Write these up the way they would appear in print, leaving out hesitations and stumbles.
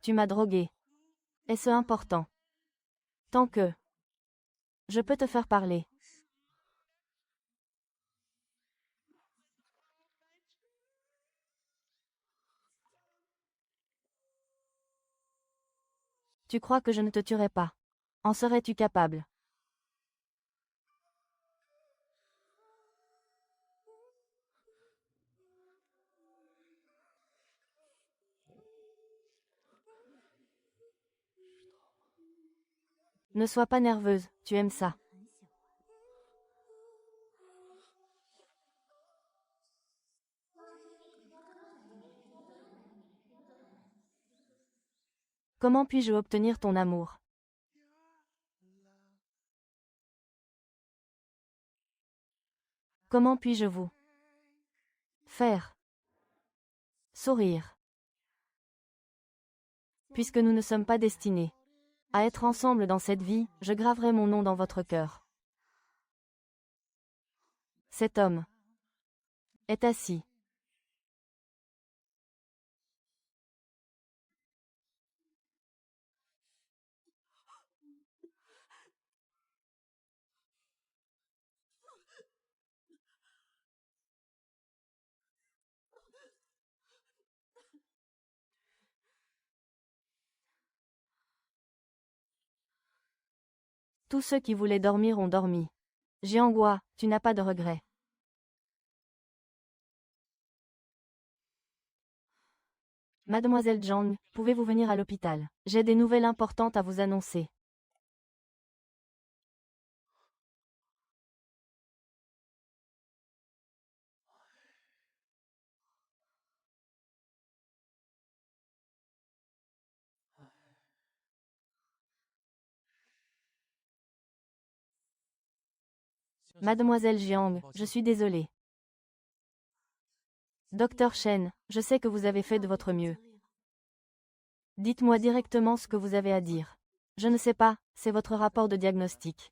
Tu m'as drogué. Est-ce important? Tant que je peux te faire parler. Tu crois que je ne te tuerai pas? En serais-tu capable? Ne sois pas nerveuse, tu aimes ça. Comment puis-je obtenir ton amour? Comment puis-je vous faire sourire? Puisque nous ne sommes pas destinés à être ensemble dans cette vie, je graverai mon nom dans votre cœur. Cet homme est assis. Tous ceux qui voulaient dormir ont dormi. Jianghua, tu n'as pas de regrets. Mademoiselle Zhang, pouvez-vous venir à l'hôpital? J'ai des nouvelles importantes à vous annoncer. Mademoiselle Jiang, je suis désolée. Docteur Shen, je sais que vous avez fait de votre mieux. Dites-moi directement ce que vous avez à dire. Je ne sais pas, c'est votre rapport de diagnostic.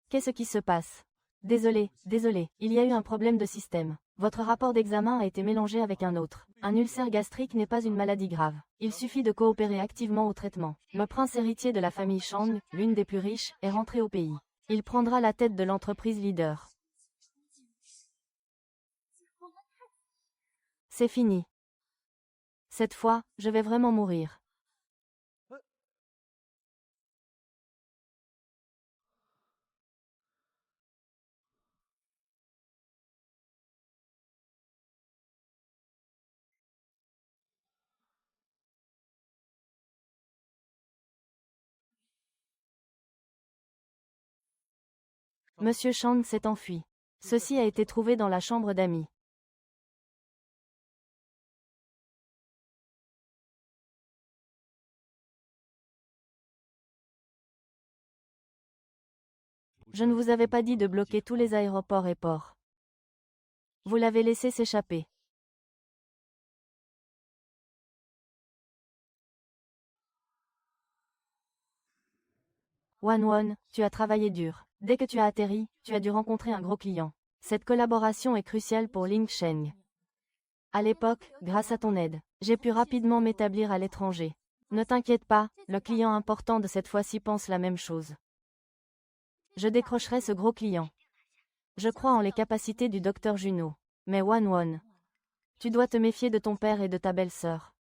Qu'est-ce qui se passe? Désolé, il y a eu un problème de système. Votre rapport d'examen a été mélangé avec un autre. Un ulcère gastrique n'est pas une maladie grave. Il suffit de coopérer activement au traitement. Le prince héritier de la famille Shang, l'une des plus riches, est rentré au pays. Il prendra la tête de l'entreprise leader. C'est fini. Cette fois, je vais vraiment mourir. Monsieur Shang s'est enfui. Ceci a été trouvé dans la chambre d'amis. Je ne vous avais pas dit de bloquer tous les aéroports et ports. Vous l'avez laissé s'échapper. Wan, tu as travaillé dur. Dès que tu as atterri, tu as dû rencontrer un gros client. Cette collaboration est cruciale pour Ling Sheng. À l'époque, grâce à ton aide, j'ai pu rapidement m'établir à l'étranger. Ne t'inquiète pas, le client important de cette fois-ci pense la même chose. Je décrocherai ce gros client. Je crois en les capacités du docteur Junot. Mais Wan, tu dois te méfier de ton père et de ta belle-sœur.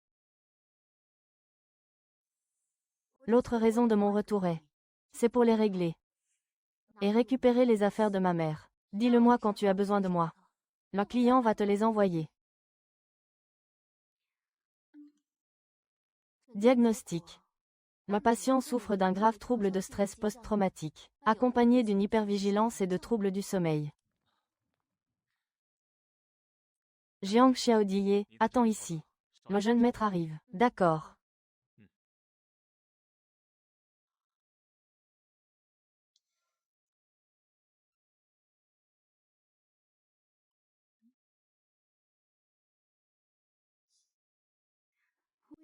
L'autre raison de mon retour c'est pour les régler. Et récupérer les affaires de ma mère. Dis-le-moi quand tu as besoin de moi. Le client va te les envoyer. Diagnostic. Le patient souffre d'un grave trouble de stress post-traumatique, accompagné d'une hypervigilance et de troubles du sommeil. Jiang Xiaodiye, attends ici. Le jeune maître arrive. D'accord.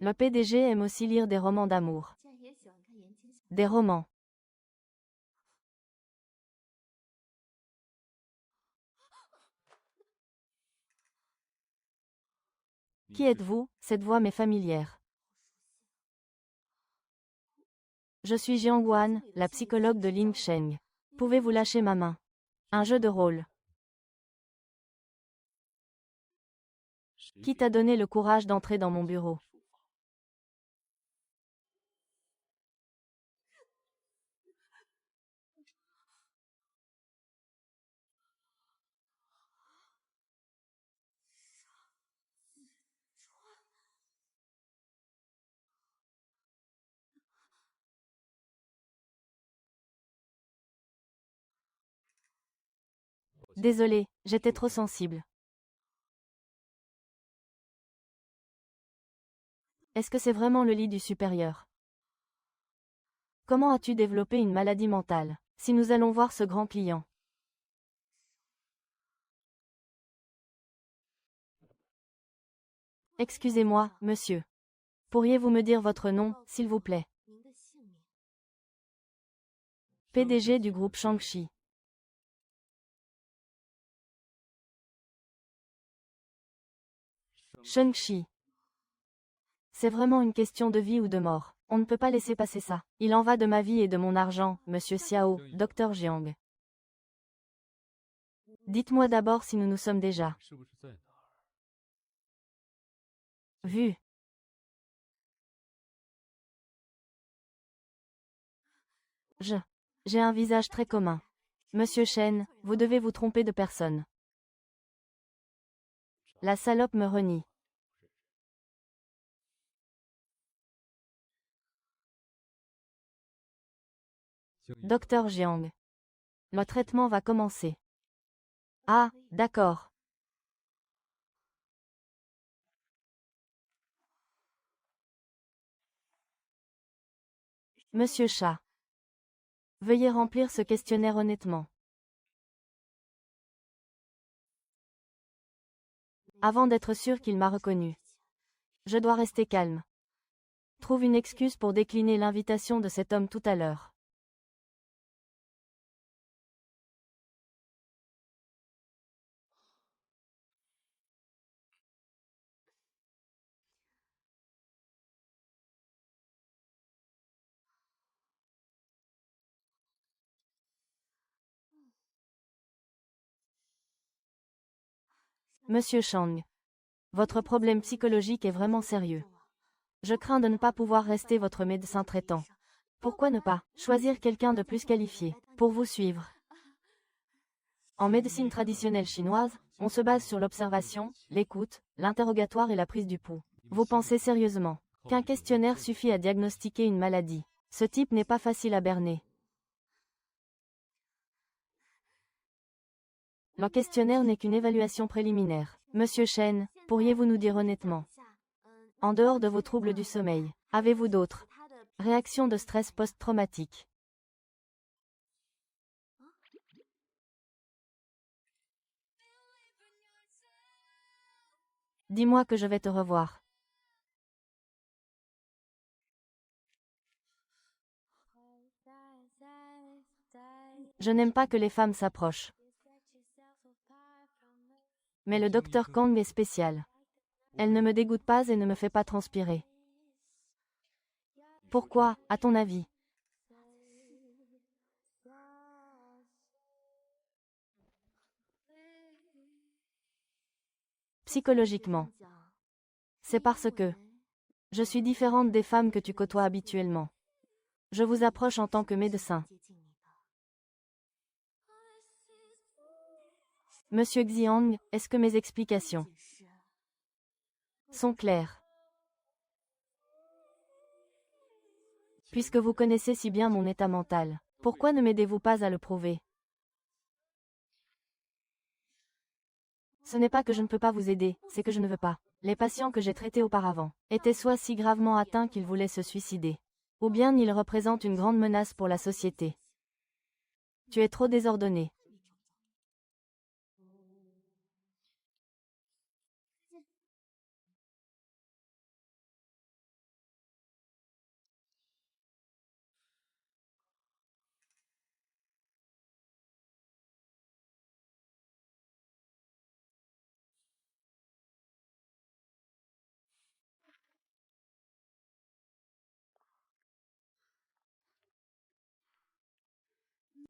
Le PDG aime aussi lire des romans d'amour. Des romans. Qui êtes-vous? Cette voix m'est familière. Je suis Jiang Wan, la psychologue de Ling Sheng. Pouvez-vous lâcher ma main? Un jeu de rôle. Qui t'a donné le courage d'entrer dans mon bureau? Désolé, j'étais trop sensible. Est-ce que c'est vraiment le lit du supérieur? Comment as-tu développé une maladie mentale? Si nous allons voir ce grand client. Excusez-moi, monsieur. Pourriez-vous me dire votre nom, s'il vous plaît? PDG du groupe Shangxi. Shangxi. C'est vraiment une question de vie ou de mort. On ne peut pas laisser passer ça. Il en va de ma vie et de mon argent, monsieur Xiao, docteur Jiang. Dites-moi d'abord si nous nous sommes déjà vus. J'ai un visage très commun. Monsieur Shen, vous devez vous tromper de personne. La salope me renie. Docteur Jiang. Le traitement va commencer. Ah, d'accord. Monsieur Cha. Veuillez remplir ce questionnaire honnêtement. Avant d'être sûr qu'il m'a reconnu. Je dois rester calme. Trouve une excuse pour décliner l'invitation de cet homme tout à l'heure. Monsieur Chang. Votre problème psychologique est vraiment sérieux. Je crains de ne pas pouvoir rester votre médecin traitant. Pourquoi ne pas choisir quelqu'un de plus qualifié pour vous suivre? En médecine traditionnelle chinoise, on se base sur l'observation, l'écoute, l'interrogatoire et la prise du pouls. Vous pensez sérieusement qu'un questionnaire suffit à diagnostiquer une maladie? Ce type n'est pas facile à berner. Le questionnaire n'est qu'une évaluation préliminaire. Monsieur Shen, pourriez-vous nous dire honnêtement, en dehors de vos troubles du sommeil, avez-vous d'autres réactions de stress post-traumatique? Dis-moi que je vais te revoir. Je n'aime pas que les femmes s'approchent. Mais le docteur Kang est spécial. Elle ne me dégoûte pas et ne me fait pas transpirer. Pourquoi, à ton avis? Psychologiquement. C'est parce que je suis différente des femmes que tu côtoies habituellement. Je vous approche en tant que médecin. Monsieur Xiang, est-ce que mes explications sont claires? Puisque vous connaissez si bien mon état mental, pourquoi ne m'aidez-vous pas à le prouver? Ce n'est pas que je ne peux pas vous aider, c'est que je ne veux pas. Les patients que j'ai traités auparavant étaient soit si gravement atteints qu'ils voulaient se suicider, ou bien ils représentent une grande menace pour la société. Tu es trop désordonné.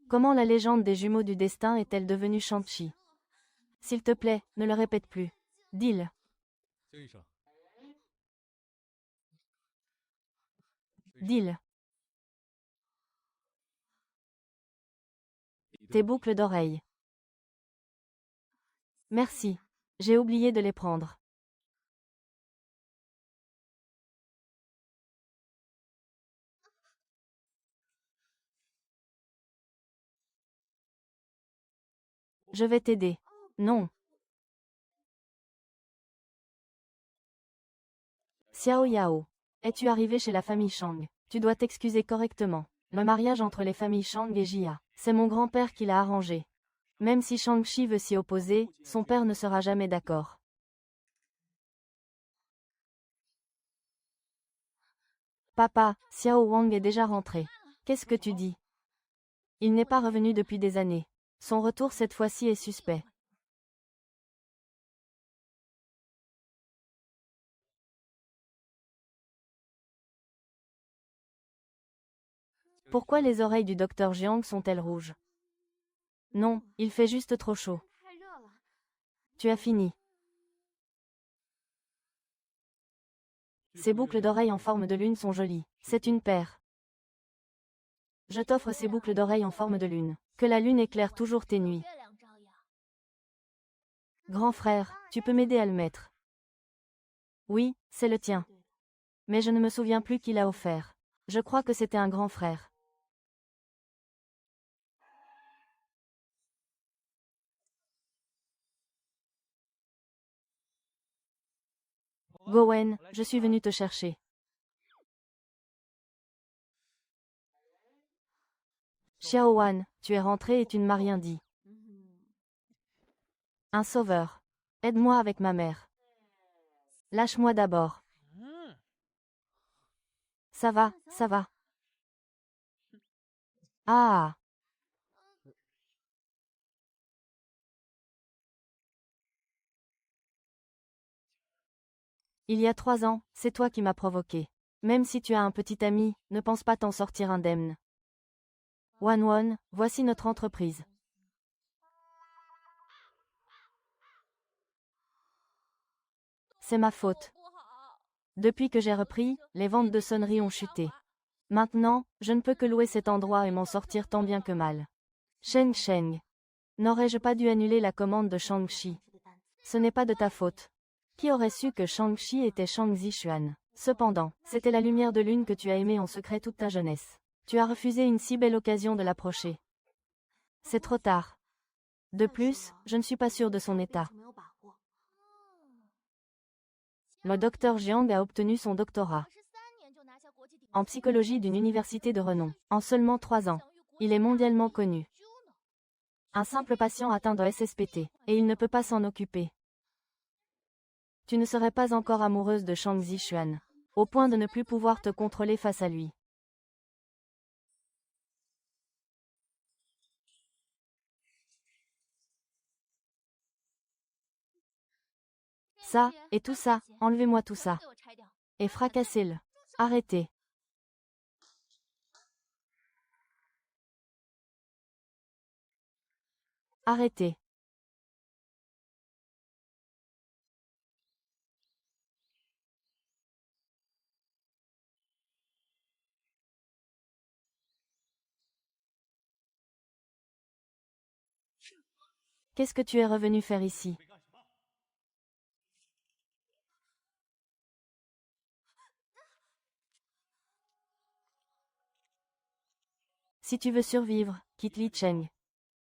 Comment la légende des jumeaux du destin est-elle devenue Shang-Chi? S'il te plaît, ne le répète plus. Dis-le. Dis-le. Tes boucles d'oreilles. Merci. J'ai oublié de les prendre. Je vais t'aider. Non. Xiao Yao. Es-tu arrivé chez la famille Shang? Tu dois t'excuser correctement. Le mariage entre les familles Shang et Jia, c'est mon grand-père qui l'a arrangé. Même si Shang-Chi veut s'y opposer, son père ne sera jamais d'accord. Papa, Xiao Wang est déjà rentré. Qu'est-ce que tu dis? Il n'est pas revenu depuis des années. Son retour cette fois-ci est suspect. Pourquoi les oreilles du docteur Jiang sont-elles rouges? Non, il fait juste trop chaud. Tu as fini. Ces boucles d'oreilles en forme de lune sont jolies. C'est une paire. Je t'offre ces boucles d'oreilles en forme de lune. Que la lune éclaire toujours tes nuits. Grand frère, tu peux m'aider à le mettre. Oui, c'est le tien. Mais je ne me souviens plus qui l'a offert. Je crois que c'était un grand frère. Gowen, je suis venu te chercher. Xiao Wan, tu es rentré et tu ne m'as rien dit. Un sauveur. Aide-moi avec ma mère. Lâche-moi d'abord. Ça va, ça va. Ah. Il y a 3 ans, c'est toi qui m'as provoqué. Même si tu as un petit ami, ne pense pas t'en sortir indemne. Wan Wan, voici notre entreprise. C'est ma faute. Depuis que j'ai repris, les ventes de sonneries ont chuté. Maintenant, je ne peux que louer cet endroit et m'en sortir tant bien que mal. Sheng Sheng. N'aurais-je pas dû annuler la commande de Shang-Chi? Ce n'est pas de ta faute. Qui aurait su que Shang-Chi était Shang Zixuan? Cependant, c'était la lumière de lune que tu as aimée en secret toute ta jeunesse. Tu as refusé une si belle occasion de l'approcher. C'est trop tard. De plus, je ne suis pas sûre de son état. Le docteur Jiang a obtenu son doctorat en psychologie d'une université de renom, en seulement 3 ans. Il est mondialement connu. Un simple patient atteint de SSPT, et il ne peut pas s'en occuper. Tu ne serais pas encore amoureuse de Shang Zixuan, au point de ne plus pouvoir te contrôler face à lui. Ça, et tout ça, enlevez-moi tout ça. Et fracassez-le. Arrêtez. Arrêtez. Qu'est-ce que tu es revenu faire ici? Si tu veux survivre, quitte Li Cheng.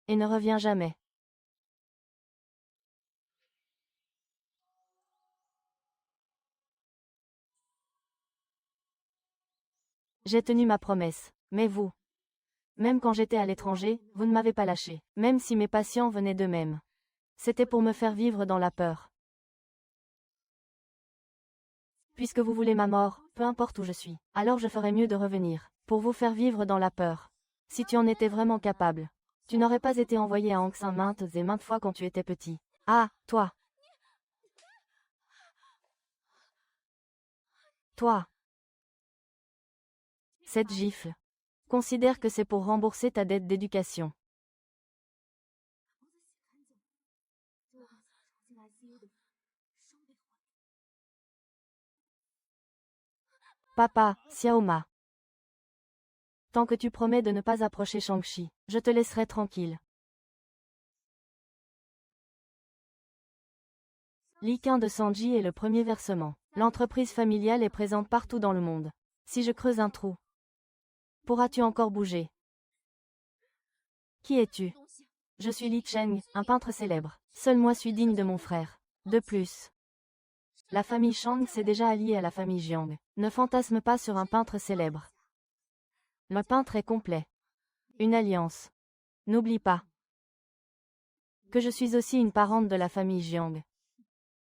Et ne reviens jamais. J'ai tenu ma promesse. Mais vous, même quand j'étais à l'étranger, vous ne m'avez pas lâché. Même si mes patients venaient d'eux-mêmes. C'était pour me faire vivre dans la peur. Puisque vous voulez ma mort, peu importe où je suis, alors je ferais mieux de revenir, pour vous faire vivre dans la peur. Si tu en étais vraiment capable, tu n'aurais pas été envoyé à Hang maintes et maintes fois quand tu étais petit. Ah, toi. Toi. Cette gifle. Considère que c'est pour rembourser ta dette d'éducation. Papa, Xiaoma. Tant que tu promets de ne pas approcher Shang-Chi, je te laisserai tranquille. L'iquin de Sanji est le premier versement. L'entreprise familiale est présente partout dans le monde. Si je creuse un trou, pourras-tu encore bouger? Qui es-tu? Je suis Li Cheng, un peintre célèbre. Seul moi suis digne de mon frère. De plus, la famille Shang s'est déjà alliée à la famille Jiang. Ne fantasme pas sur un peintre célèbre. Le peintre est complet. Une alliance. N'oublie pas que je suis aussi une parente de la famille Jiang.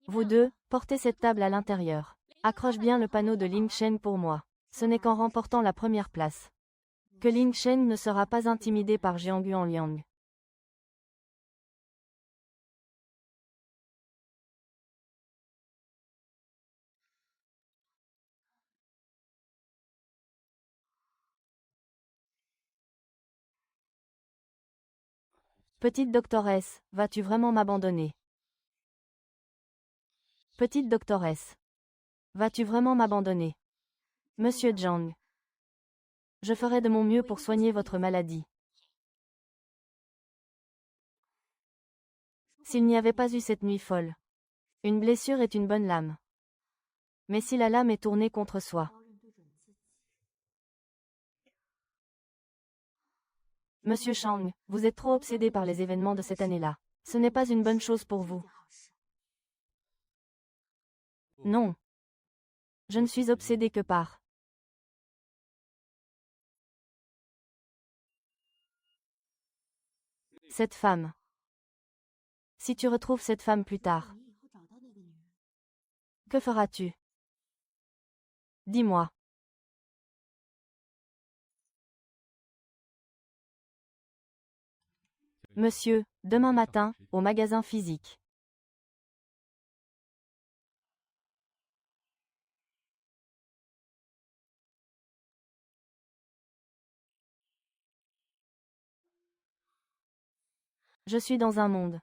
Vous deux, portez cette table à l'intérieur. Accroche bien le panneau de Ling Shen pour moi. Ce n'est qu'en remportant la première place que Ling Shen ne sera pas intimidé par Jiang Yuanliang. Petite doctoresse, vas-tu vraiment m'abandonner? Petite doctoresse, vas-tu vraiment m'abandonner? Monsieur Zhang, je ferai de mon mieux pour soigner votre maladie. S'il n'y avait pas eu cette nuit folle. Une blessure est une bonne lame. Mais si la lame est tournée contre soi. Monsieur Shang, vous êtes trop obsédé par les événements de cette année-là. Ce n'est pas une bonne chose pour vous. Non. Je ne suis obsédé que par cette femme. Si tu retrouves cette femme plus tard, que feras-tu? Dis-moi. Monsieur, demain matin, au magasin physique. Je suis dans un monde.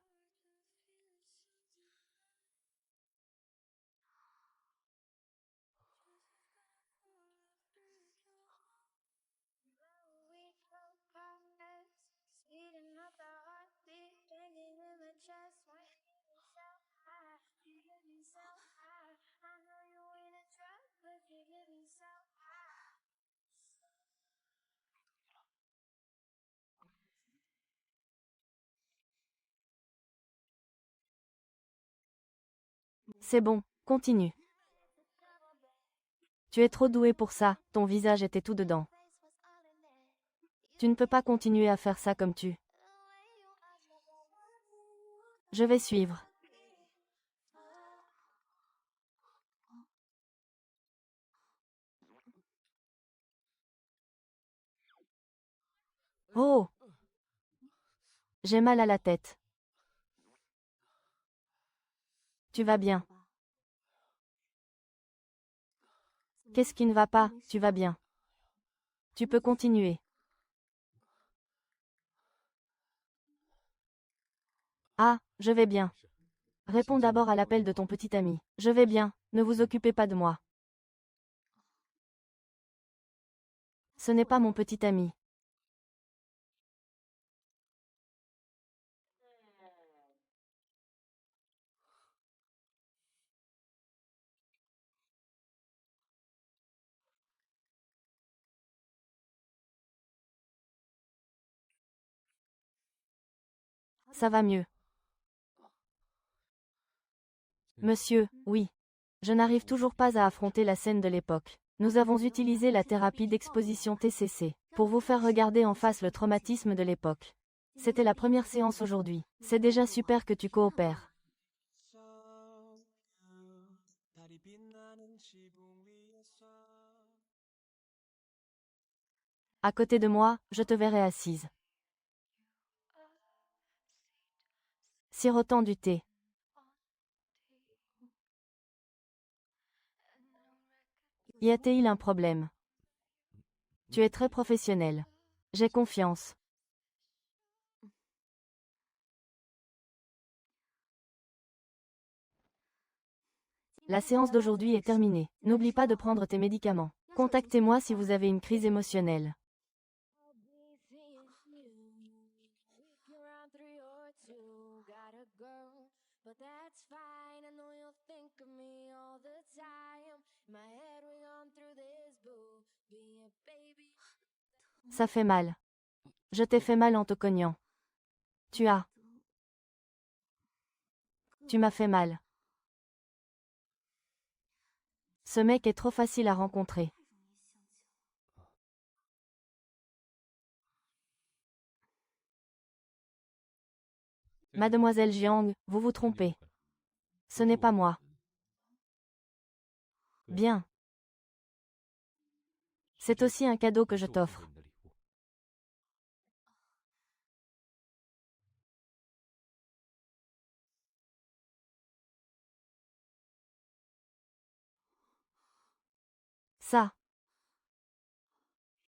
C'est bon, continue. Tu es trop doué pour ça, ton visage était tout dedans. Tu ne peux pas continuer à faire ça comme tu. Je vais suivre. Oh! J'ai mal à la tête. Tu vas bien. Qu'est-ce qui ne va pas? Tu vas bien. Tu peux continuer. Ah, je vais bien. Réponds d'abord à l'appel de ton petit ami. Je vais bien, ne vous occupez pas de moi. Ce n'est pas mon petit ami. Ça va mieux. Monsieur, oui. Je n'arrive toujours pas à affronter la scène de l'époque. Nous avons utilisé la thérapie d'exposition TCC pour vous faire regarder en face le traumatisme de l'époque. C'était la première séance aujourd'hui. C'est déjà super que tu coopères. À côté de moi, je te verrai assise. Sirotant du thé. Y a-t-il un problème? Tu es très professionnel. J'ai confiance. La séance d'aujourd'hui est terminée. N'oublie pas de prendre tes médicaments. Contactez-moi si vous avez une crise émotionnelle. Ça fait mal. Je t'ai fait mal en te cognant. Tu m'as fait mal. Ce mec est trop facile à rencontrer. Mademoiselle Jiang, vous vous trompez. Ce n'est pas moi. Bien. C'est aussi un cadeau que je t'offre. Ça.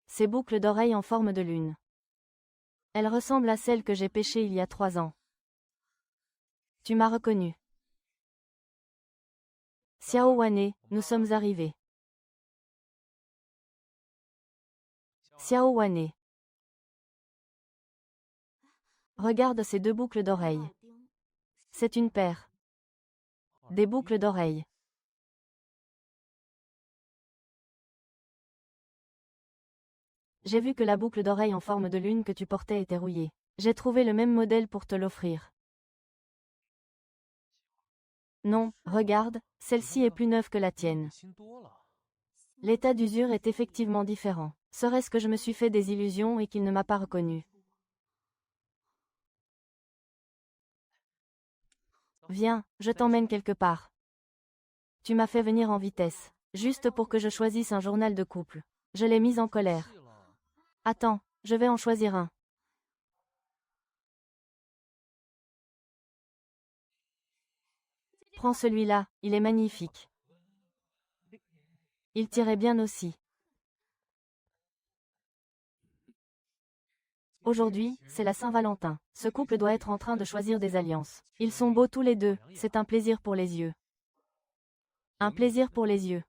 Ces boucles d'oreilles en forme de lune. Elles ressemblent à celles que j'ai pêchées il y a 3 ans. Tu m'as reconnu. Xiao Wane, nous sommes arrivés. Xiao Wane. Regarde ces 2 boucles d'oreilles. C'est une paire. Des boucles d'oreilles. J'ai vu que la boucle d'oreille en forme de lune que tu portais était rouillée. J'ai trouvé le même modèle pour te l'offrir. Non, regarde, celle-ci est plus neuve que la tienne. L'état d'usure est effectivement différent. Serait-ce que je me suis fait des illusions et qu'il ne m'a pas reconnu? Viens, je t'emmène quelque part. Tu m'as fait venir en vitesse, juste pour que je choisisse un journal de couple. Je l'ai mise en colère. Attends, je vais en choisir un. Prends celui-là, il est magnifique. Il tirait bien aussi. Aujourd'hui, c'est la Saint-Valentin. Ce couple doit être en train de choisir des alliances. Ils sont beaux tous les deux, c'est un plaisir pour les yeux. Un plaisir pour les yeux.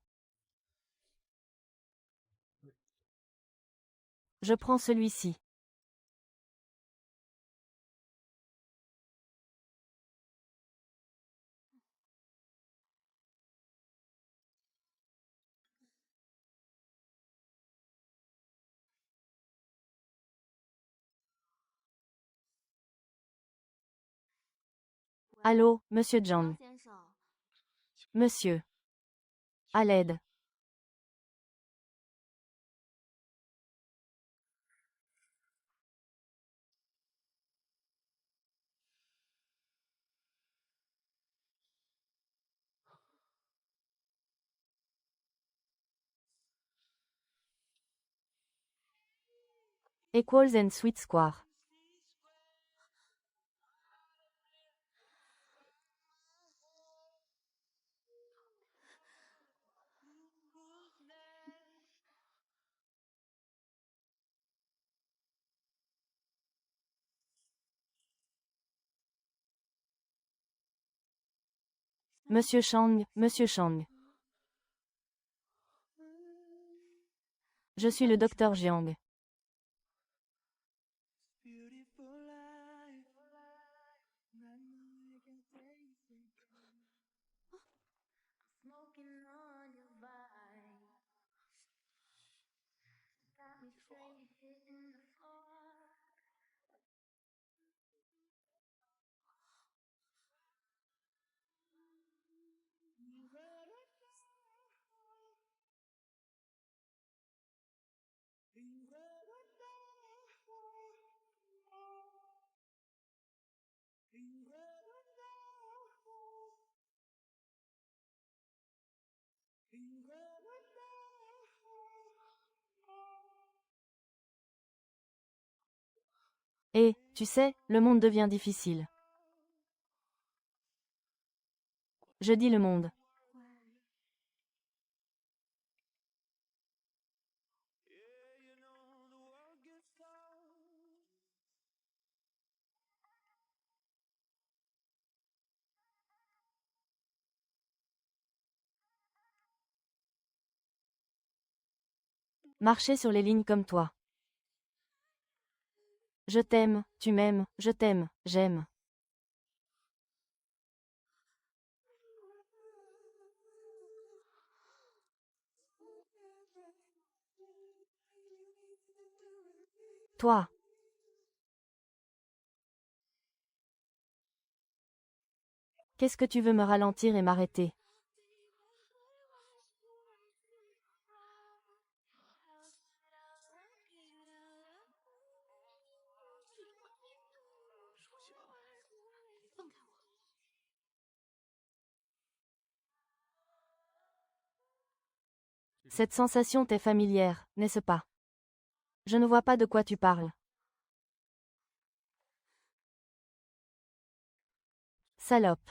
Je prends celui-ci. Allô, Monsieur John. Monsieur. À l'aide. Equals and Sweet Square. Monsieur Chang, Monsieur Chang. Je suis le docteur Jiang. Et, tu sais, le monde devient difficile. Je dis le monde. Marcher sur les lignes comme toi. Je t'aime, tu m'aimes, je t'aime, j'aime. Toi. Qu'est-ce que tu veux me ralentir et m'arrêter? Cette sensation t'est familière, n'est-ce pas? Je ne vois pas de quoi tu parles. Salope.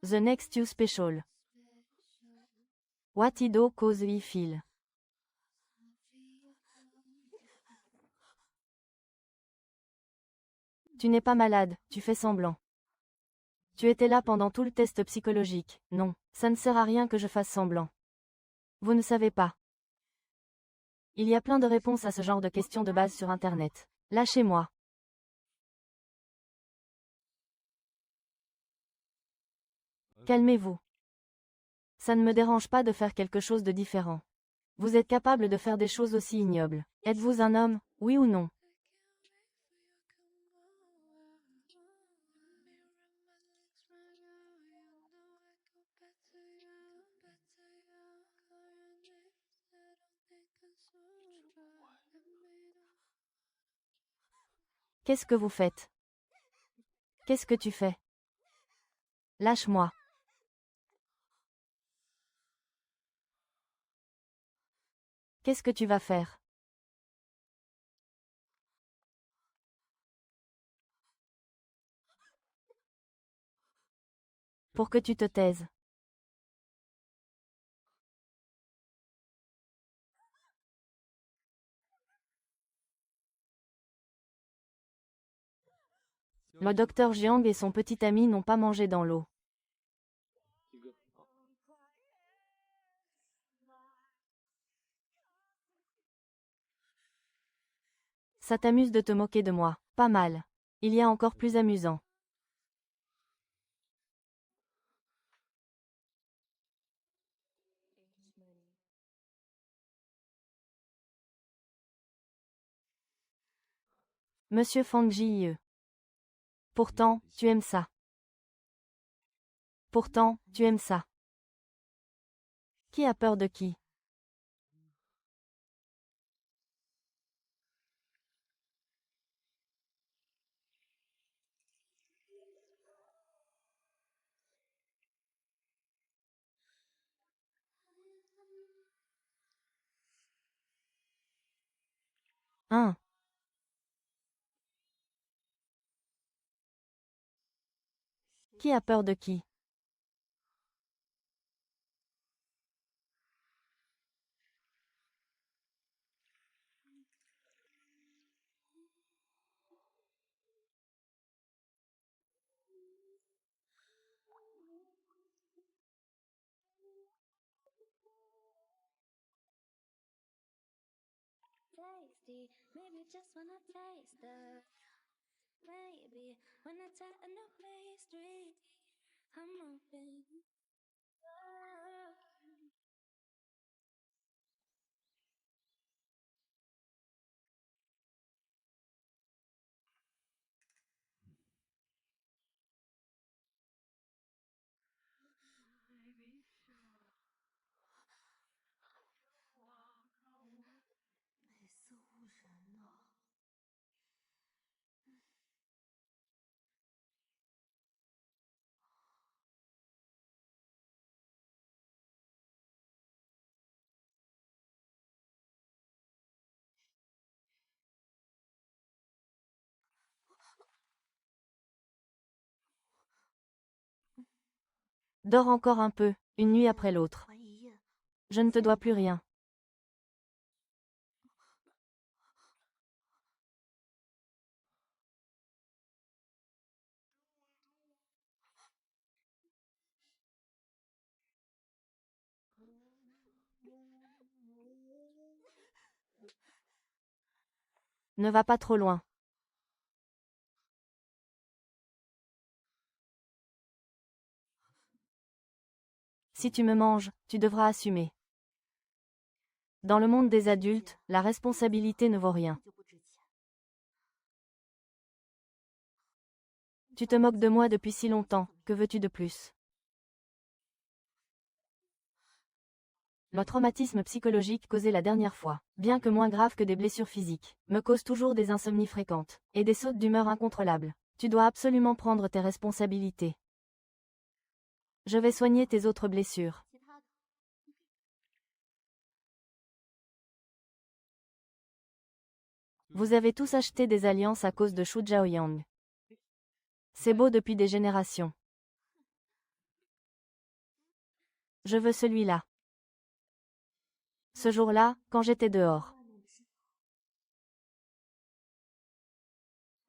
The next you special. What I do cause I feel. Tu n'es pas malade, tu fais semblant. Tu étais là pendant tout le test psychologique. Non, ça ne sert à rien que je fasse semblant. Vous ne savez pas. Il y a plein de réponses à ce genre de questions de base sur Internet. Lâchez-moi. Calmez-vous. Ça ne me dérange pas de faire quelque chose de différent. Vous êtes capable de faire des choses aussi ignobles. Êtes-vous un homme, oui ou non? Qu'est-ce que vous faites? Qu'est-ce que tu fais? Lâche-moi. Qu'est-ce que tu vas faire? Pour que tu te taises. Le docteur Jiang et son petit ami n'ont pas mangé dans l'eau. Ça t'amuse de te moquer de moi. Pas mal. Il y a encore plus amusant. Monsieur Fang Jie. Pourtant, tu aimes ça. Pourtant, tu aimes ça. Qui a peur de qui? Hein? Qui a peur de qui? Tasty, maybe just wanna taste it. Maybe when it's at a new pastry, I'm open. Dors encore un peu, une nuit après l'autre. Je ne te dois plus rien. Ne va pas trop loin. Si tu me manges, tu devras assumer. Dans le monde des adultes, la responsabilité ne vaut rien. Tu te moques de moi depuis si longtemps, que veux-tu de plus? Le traumatisme psychologique causé la dernière fois, bien que moins grave que des blessures physiques, me cause toujours des insomnies fréquentes, et des sautes d'humeur incontrôlables. Tu dois absolument prendre tes responsabilités. Je vais soigner tes autres blessures. Vous avez tous acheté des alliances à cause de Shu Zhaoyang. C'est beau depuis des générations. Je veux celui-là. Ce jour-là, quand j'étais dehors.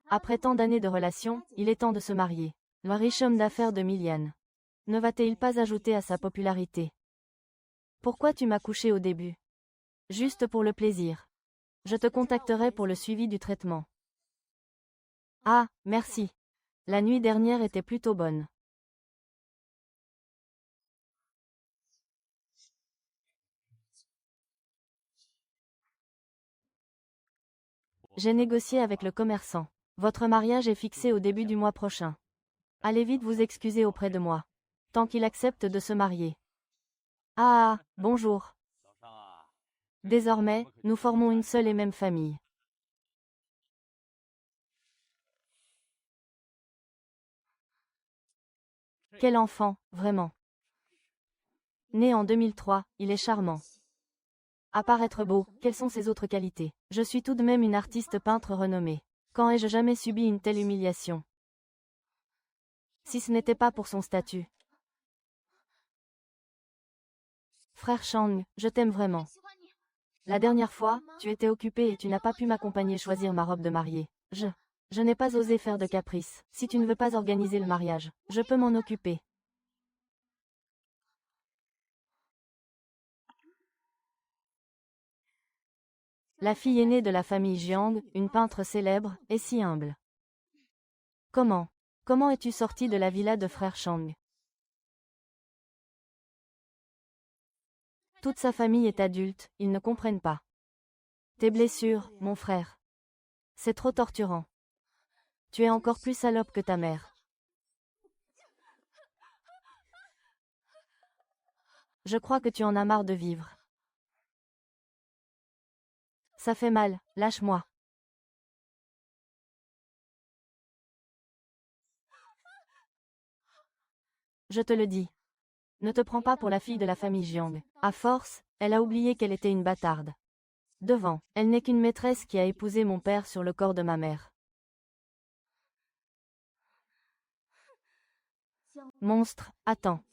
Après tant d'années de relation, il est temps de se marier. Le riche homme d'affaires de Milian. Ne va-t-il pas ajouter à sa popularité? Pourquoi tu m'as couché au début? Juste pour le plaisir. Je te contacterai pour le suivi du traitement. Ah, merci. La nuit dernière était plutôt bonne. J'ai négocié avec le commerçant. Votre mariage est fixé au début du mois prochain. Allez vite vous excuser auprès de moi. Tant qu'il accepte de se marier. Ah, bonjour. Désormais, nous formons une seule et même famille. Quel enfant, vraiment. Né en 2003, il est charmant. À part être beau, quelles sont ses autres qualités? Je suis tout de même une artiste peintre renommée. Quand ai-je jamais subi une telle humiliation? Si ce n'était pas pour son statut. Frère Chang, je t'aime vraiment. La dernière fois, tu étais occupé et tu n'as pas pu m'accompagner choisir ma robe de mariée. Je n'ai pas osé faire de caprice. Si tu ne veux pas organiser le mariage, je peux m'en occuper. La fille aînée de la famille Jiang, une peintre célèbre, est si humble. Comment es-tu sortie de la villa de frère Chang? Toute sa famille est adulte, ils ne comprennent pas. Tes blessures, mon frère. C'est trop torturant. Tu es encore plus salope que ta mère. Je crois que tu en as marre de vivre. Ça fait mal, lâche-moi. Je te le dis. Ne te prends pas pour la fille de la famille Jiang. À force, elle a oublié qu'elle était une bâtarde. Devant, elle n'est qu'une maîtresse qui a épousé mon père sur le corps de ma mère. Monstre, attends.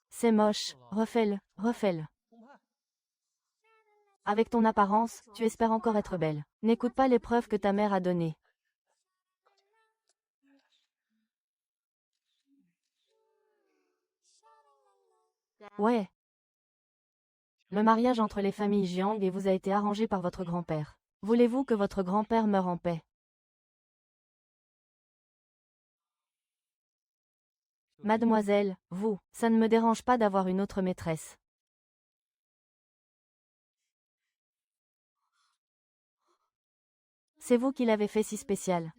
C'est moche, refais-le, refais-le. Avec ton apparence, tu espères encore être belle. N'écoute pas les preuves que ta mère a données. Ouais. Le mariage entre les familles Jiang et vous a été arrangé par votre grand-père. Voulez-vous que votre grand-père meure en paix? Mademoiselle, vous, ça ne me dérange pas d'avoir une autre maîtresse. C'est vous qui l'avez fait si spécial.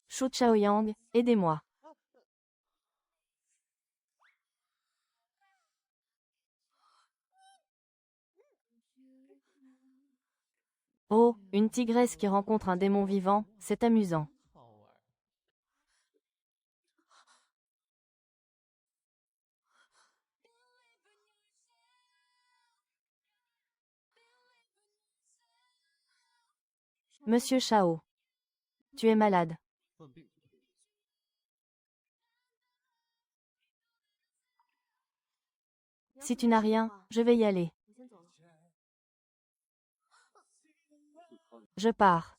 Shu Chaoyang, aidez-moi. Oh, une tigresse qui rencontre un démon vivant, c'est amusant. Monsieur Chao. Tu es malade. Si tu n'as rien, je vais y aller. Je pars.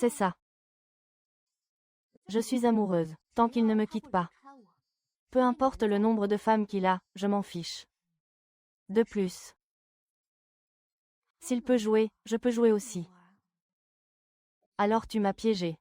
C'est ça. Je suis amoureuse, tant qu'il ne me quitte pas. Peu importe le nombre de femmes qu'il a, je m'en fiche. De plus. S'il peut jouer, je peux jouer aussi. Alors tu m'as piégé.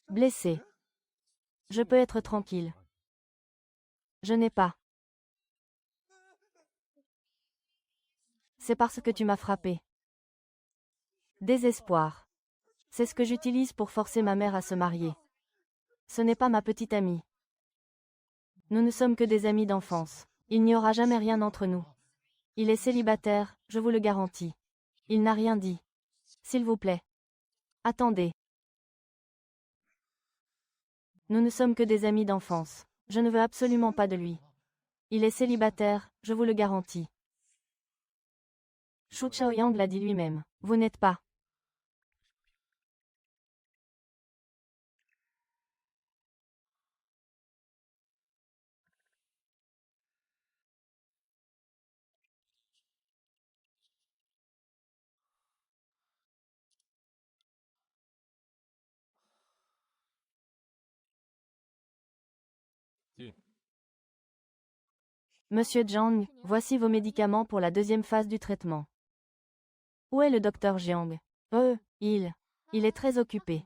Blessé. Je peux être tranquille. Je n'ai pas. C'est parce que tu m'as frappé. Désespoir. C'est ce que j'utilise pour forcer ma mère à se marier. Ce n'est pas ma petite amie. Nous ne sommes que des amis d'enfance. Il n'y aura jamais rien entre nous. Il est célibataire, je vous le garantis. Il n'a rien dit. S'il vous plaît. Attendez. Nous ne sommes que des amis d'enfance. Je ne veux absolument pas de lui. Il est célibataire, je vous le garantis. Shu Chaoyang l'a dit lui-même. Vous n'êtes pas. Monsieur Jiang, voici vos médicaments pour la deuxième phase du traitement. Où est le docteur Jiang? Il est très occupé.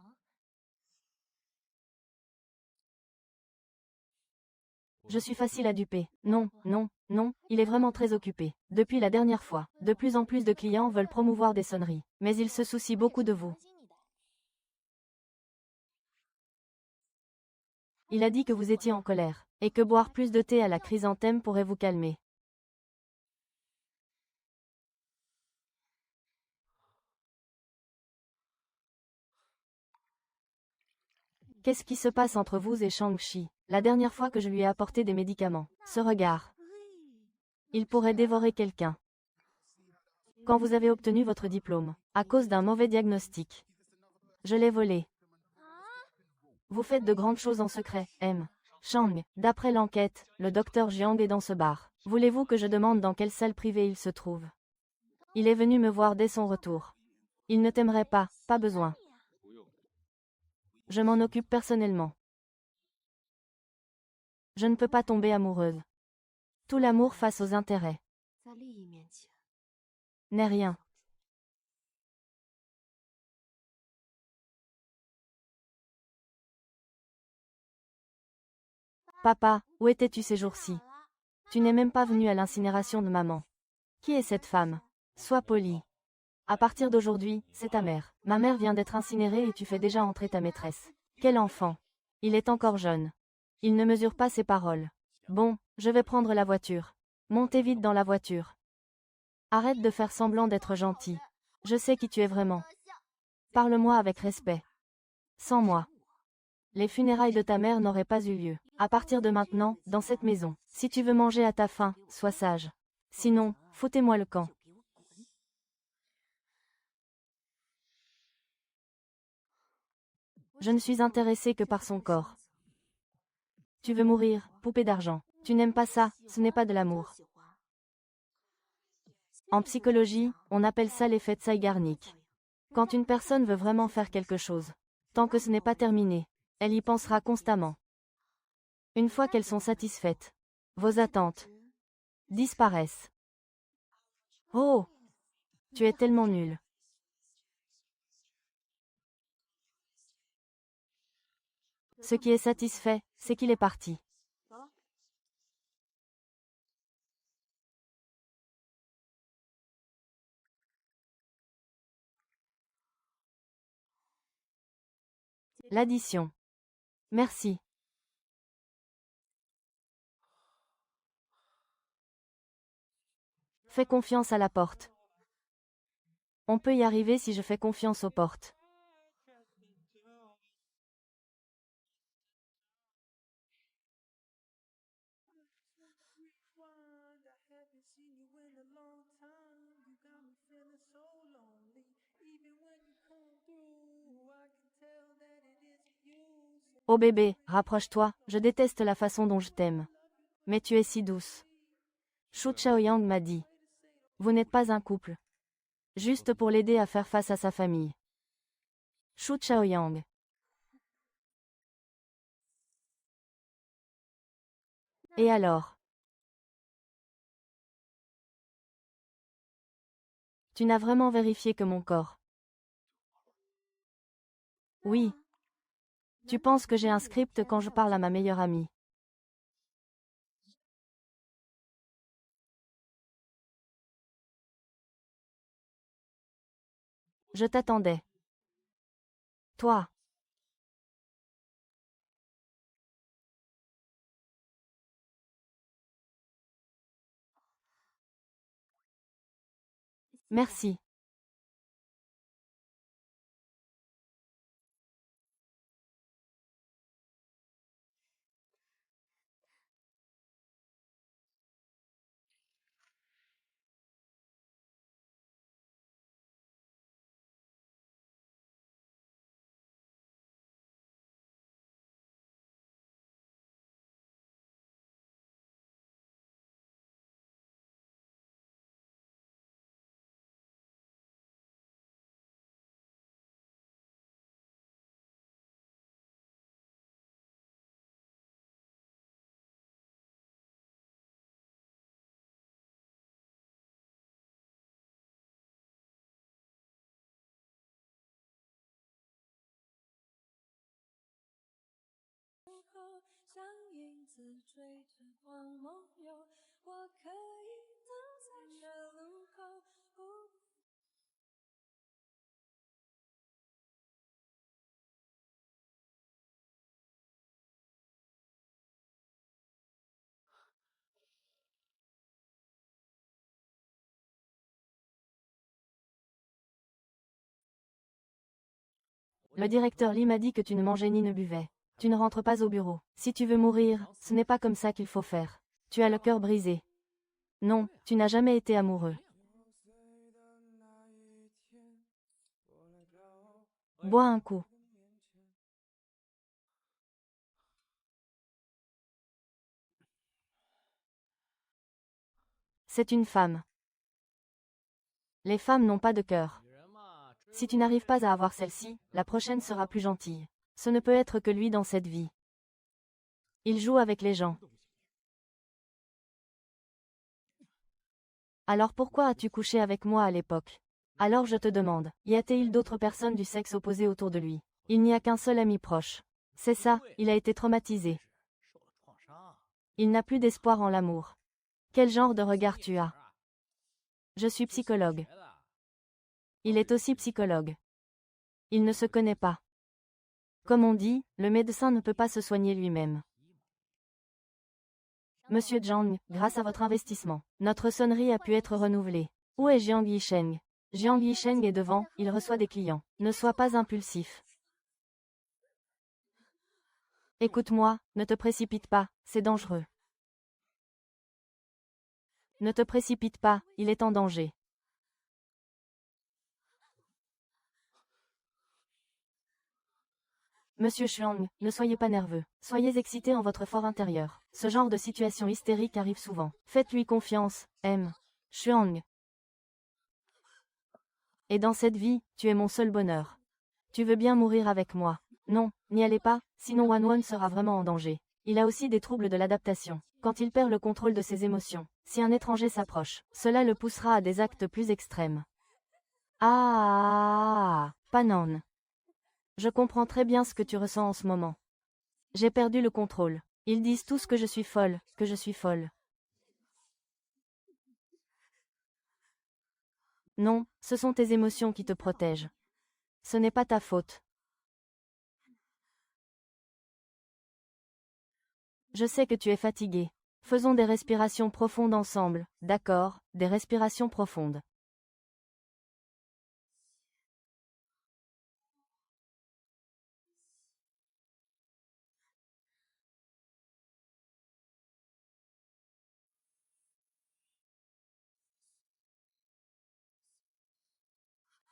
Je suis facile à duper. Non, non, non, il est vraiment très occupé. Depuis la dernière fois, de plus en plus de clients veulent promouvoir des sonneries. Mais il se soucie beaucoup de vous. Il a dit que vous étiez en colère, et que boire plus de thé à la chrysanthème pourrait vous calmer. Qu'est-ce qui se passe entre vous et Shang-Chi? La dernière fois que je lui ai apporté des médicaments. Ce regard. Il pourrait dévorer quelqu'un. Quand vous avez obtenu votre diplôme, à cause d'un mauvais diagnostic. Je l'ai volé. Vous faites de grandes choses en secret, M. Shang. D'après l'enquête, le docteur Jiang est dans ce bar. Voulez-vous que je demande dans quelle salle privée il se trouve? Il est venu me voir dès son retour. Il ne t'aimerait pas, pas besoin. Je m'en occupe personnellement. Je ne peux pas tomber amoureuse. Tout l'amour face aux intérêts. N'est rien. Papa, où étais-tu ces jours-ci? Tu n'es même pas venu à l'incinération de maman. Qui est cette femme? Sois poli. À partir d'aujourd'hui, c'est ta mère. Ma mère vient d'être incinérée et tu fais déjà entrer ta maîtresse. Quel enfant. Il est encore jeune. Il ne mesure pas ses paroles. Bon, je vais prendre la voiture. Montez vite dans la voiture. Arrête de faire semblant d'être gentil. Je sais qui tu es vraiment. Parle-moi avec respect. Sans moi. Les funérailles de ta mère n'auraient pas eu lieu. À partir de maintenant, dans cette maison. Si tu veux manger à ta faim, sois sage. Sinon, foutez-moi le camp. Je ne suis intéressée que par son corps. Tu veux mourir, poupée d'argent. Tu n'aimes pas ça, ce n'est pas de l'amour. En psychologie, on appelle ça l'effet Zeigarnik. Quand une personne veut vraiment faire quelque chose, tant que ce n'est pas terminé, elle y pensera constamment. Une fois qu'elles sont satisfaites, vos attentes disparaissent. Oh! Tu es tellement nul. Ce qui est satisfait, c'est qu'il est parti. L'addition. Merci. Fais confiance à la porte. On peut y arriver si je fais confiance aux portes. Oh bébé, rapproche-toi, je déteste la façon dont je t'aime. Mais tu es si douce. Shu Chaoyang m'a dit. Vous n'êtes pas un couple. Juste pour l'aider à faire face à sa famille. Shu Chaoyang. Et alors? Tu n'as vraiment vérifié que mon corps. Oui. Tu penses que j'ai un script quand je parle à ma meilleure amie. Je t'attendais. Toi. Merci. Le directeur Lee m'a dit que tu ne mangeais ni ne buvais. Tu ne rentres pas au bureau. Si tu veux mourir, ce n'est pas comme ça qu'il faut faire. Tu as le cœur brisé. Non, tu n'as jamais été amoureux. Bois un coup. C'est une femme. Les femmes n'ont pas de cœur. Si tu n'arrives pas à avoir celle-ci, la prochaine sera plus gentille. Ce ne peut être que lui dans cette vie. Il joue avec les gens. Alors pourquoi as-tu couché avec moi à l'époque? Alors je te demande, y a-t-il d'autres personnes du sexe opposé autour de lui? Il n'y a qu'un seul ami proche. C'est ça, il a été traumatisé. Il n'a plus d'espoir en l'amour. Quel genre de regard tu as? Je suis psychologue. Il est aussi psychologue. Il ne se connaît pas. Comme on dit, le médecin ne peut pas se soigner lui-même. Monsieur Zhang, grâce à votre investissement, notre sonnerie a pu être renouvelée. Où est Jiang Yisheng? Jiang Yisheng est devant, il reçoit des clients. Ne sois pas impulsif. Écoute-moi, ne te précipite pas, c'est dangereux. Ne te précipite pas, il est en danger. Monsieur Chuang, ne soyez pas nerveux. Soyez excité en votre fort intérieur. Ce genre de situation hystérique arrive souvent. Faites-lui confiance, M. Chuang. Et dans cette vie, tu es mon seul bonheur. Tu veux bien mourir avec moi? Non, n'y allez pas, sinon Wanwan sera vraiment en danger. Il a aussi des troubles de l'adaptation. Quand il perd le contrôle de ses émotions, si un étranger s'approche, cela le poussera à des actes plus extrêmes. Ah, Panon. Je comprends très bien ce que tu ressens en ce moment. J'ai perdu le contrôle. Ils disent tous que je suis folle, que je suis folle. Non, ce sont tes émotions qui te protègent. Ce n'est pas ta faute. Je sais que tu es fatigué. Faisons des respirations profondes ensemble, d'accord, des respirations profondes.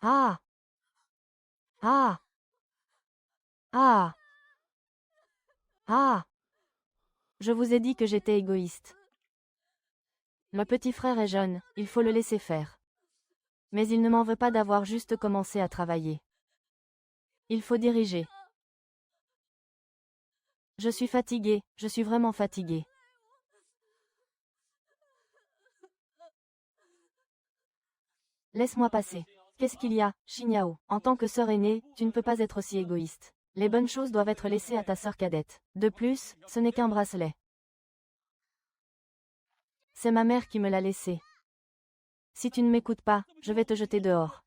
Ah! Ah! Ah! Ah! Je vous ai dit que j'étais égoïste. Le petit frère est jeune, il faut le laisser faire. Mais il ne m'en veut pas d'avoir juste commencé à travailler. Il faut diriger. Je suis fatiguée, je suis vraiment fatiguée. Laisse-moi passer. Qu'est-ce qu'il y a, Shinyao? En tant que sœur aînée, tu ne peux pas être aussi égoïste. Les bonnes choses doivent être laissées à ta sœur cadette. De plus, ce n'est qu'un bracelet. C'est ma mère qui me l'a laissé. Si tu ne m'écoutes pas, je vais te jeter dehors.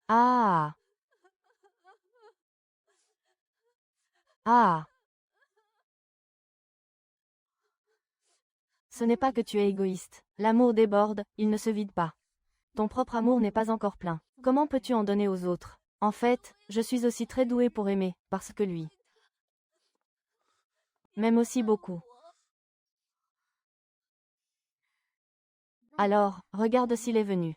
Ah! Ah! Ce n'est pas que tu es égoïste. L'amour déborde, il ne se vide pas. Ton propre amour n'est pas encore plein. Comment peux-tu en donner aux autres? En fait, je suis aussi très douée pour aimer, parce que lui m'aime aussi beaucoup. Alors, regarde s'il est venu.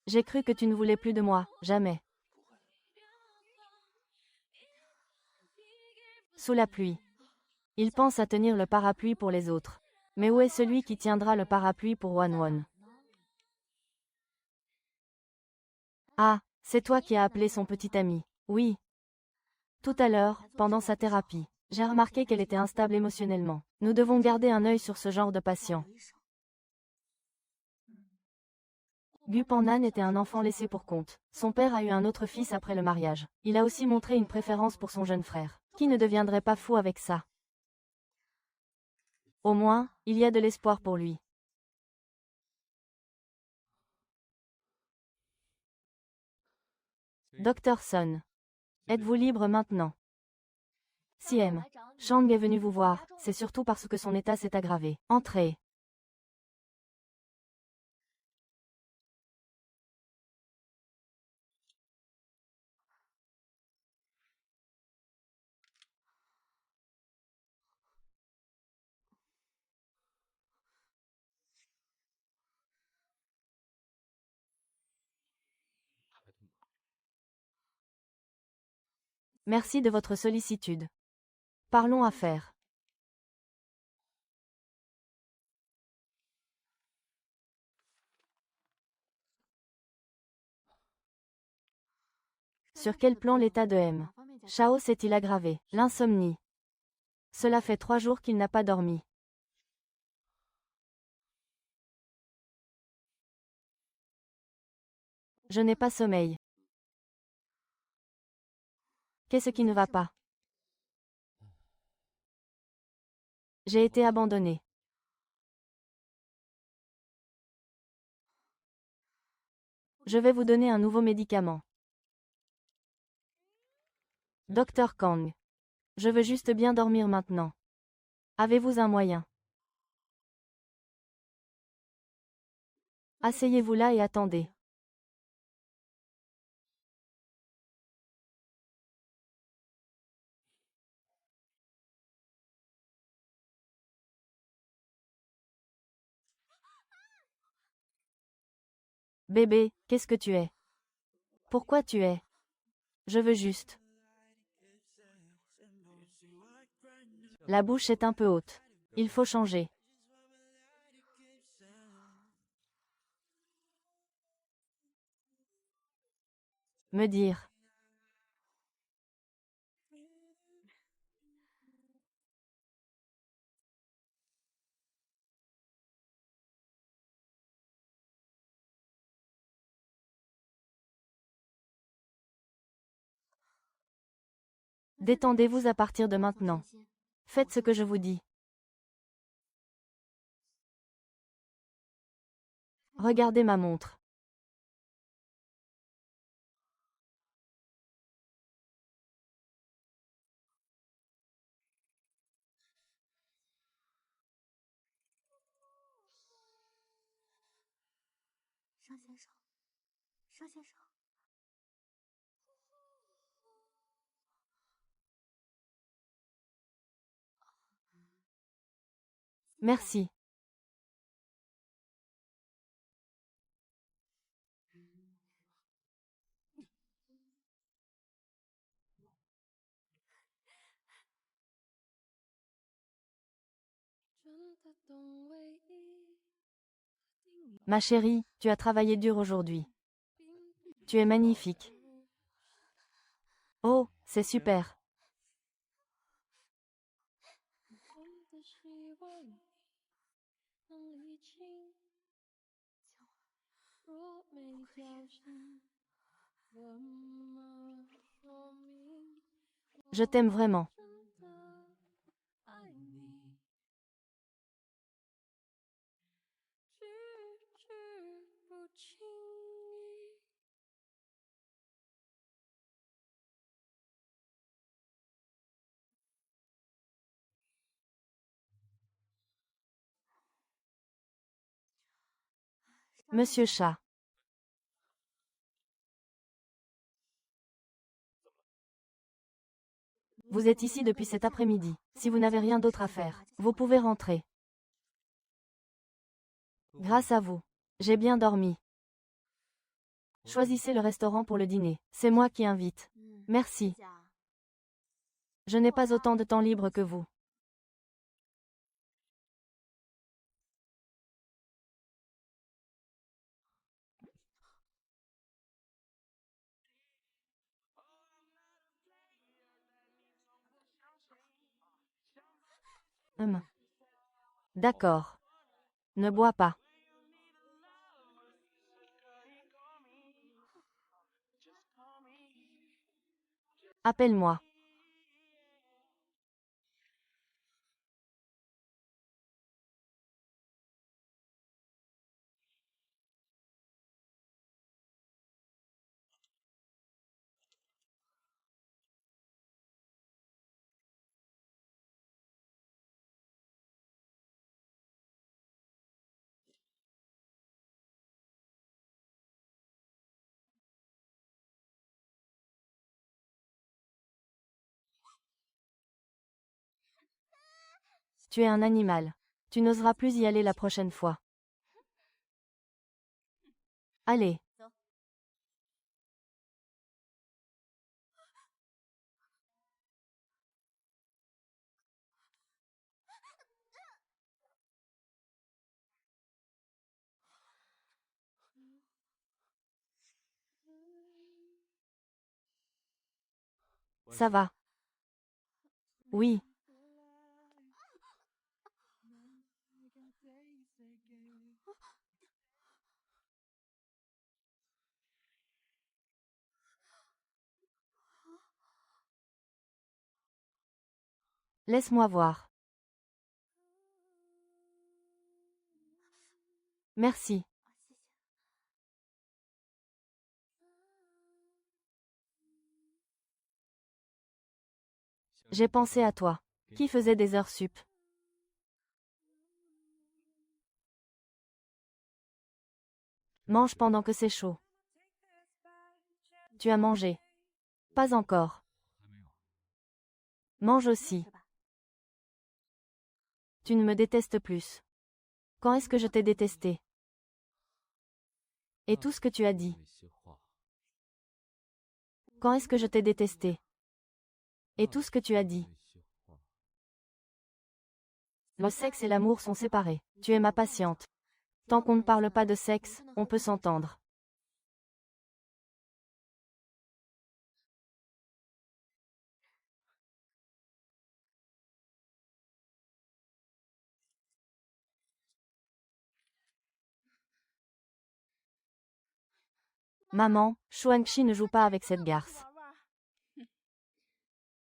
J'ai cru que tu ne voulais plus de moi, jamais. Sous la pluie. Il pense à tenir le parapluie pour les autres. Mais où est celui qui tiendra le parapluie pour Wanwon? Ah, c'est toi qui as appelé son petit ami. Oui. Tout à l'heure, pendant sa thérapie, j'ai remarqué qu'elle était instable émotionnellement. Nous devons garder un œil sur ce genre de patient. Gu Pandan était un enfant laissé pour compte. Son père a eu un autre fils après le mariage. Il a aussi montré une préférence pour son jeune frère. Qui ne deviendrait pas fou avec ça? Au moins, il y a de l'espoir pour lui. Dr. Son. Êtes-vous libre maintenant? CM. Shang est venu vous voir, c'est surtout parce que son état s'est aggravé. Entrez. Merci de votre sollicitude. Parlons affaires. Sur quel plan l'état de M. Chao s'est-il aggravé? L'insomnie. Cela fait 3 jours qu'il n'a pas dormi. Je n'ai pas sommeil. Qu'est-ce qui ne va pas? J'ai été abandonnée. Je vais vous donner un nouveau médicament. Dr. Kang. Je veux juste bien dormir maintenant. Avez-vous un moyen? Asseyez-vous là et attendez. Bébé, qu'est-ce que tu es? Pourquoi tu es? Je veux juste. La bouche est un peu haute. Il faut changer. Me dire. Détendez-vous à partir de maintenant. Faites ce que je vous dis. Regardez ma montre. Merci. Ma chérie, tu as travaillé dur aujourd'hui. Tu es magnifique. Oh, c'est super. Je t'aime vraiment. Monsieur Chat. Vous êtes ici depuis cet après-midi. Si vous n'avez rien d'autre à faire, vous pouvez rentrer. Grâce à vous. J'ai bien dormi. Choisissez le restaurant pour le dîner. C'est moi qui invite. Merci. Je n'ai pas autant de temps libre que vous. D'accord. Ne bois pas. Appelle-moi. Tu es un animal. Tu n'oseras plus y aller la prochaine fois. Allez. Ça va. Oui. Laisse-moi voir. Merci. J'ai pensé à toi. Qui faisait des heures sup? Mange pendant que c'est chaud. Tu as mangé. Pas encore. Mange aussi. Tu ne me détestes plus. Quand est-ce que je t'ai détesté? Et tout ce que tu as dit. Quand est-ce que je t'ai détesté? Et tout ce que tu as dit. Le sexe et l'amour sont séparés. Tu es ma patiente. Tant qu'on ne parle pas de sexe, on peut s'entendre. Maman, Xuanxi ne joue pas avec cette garce.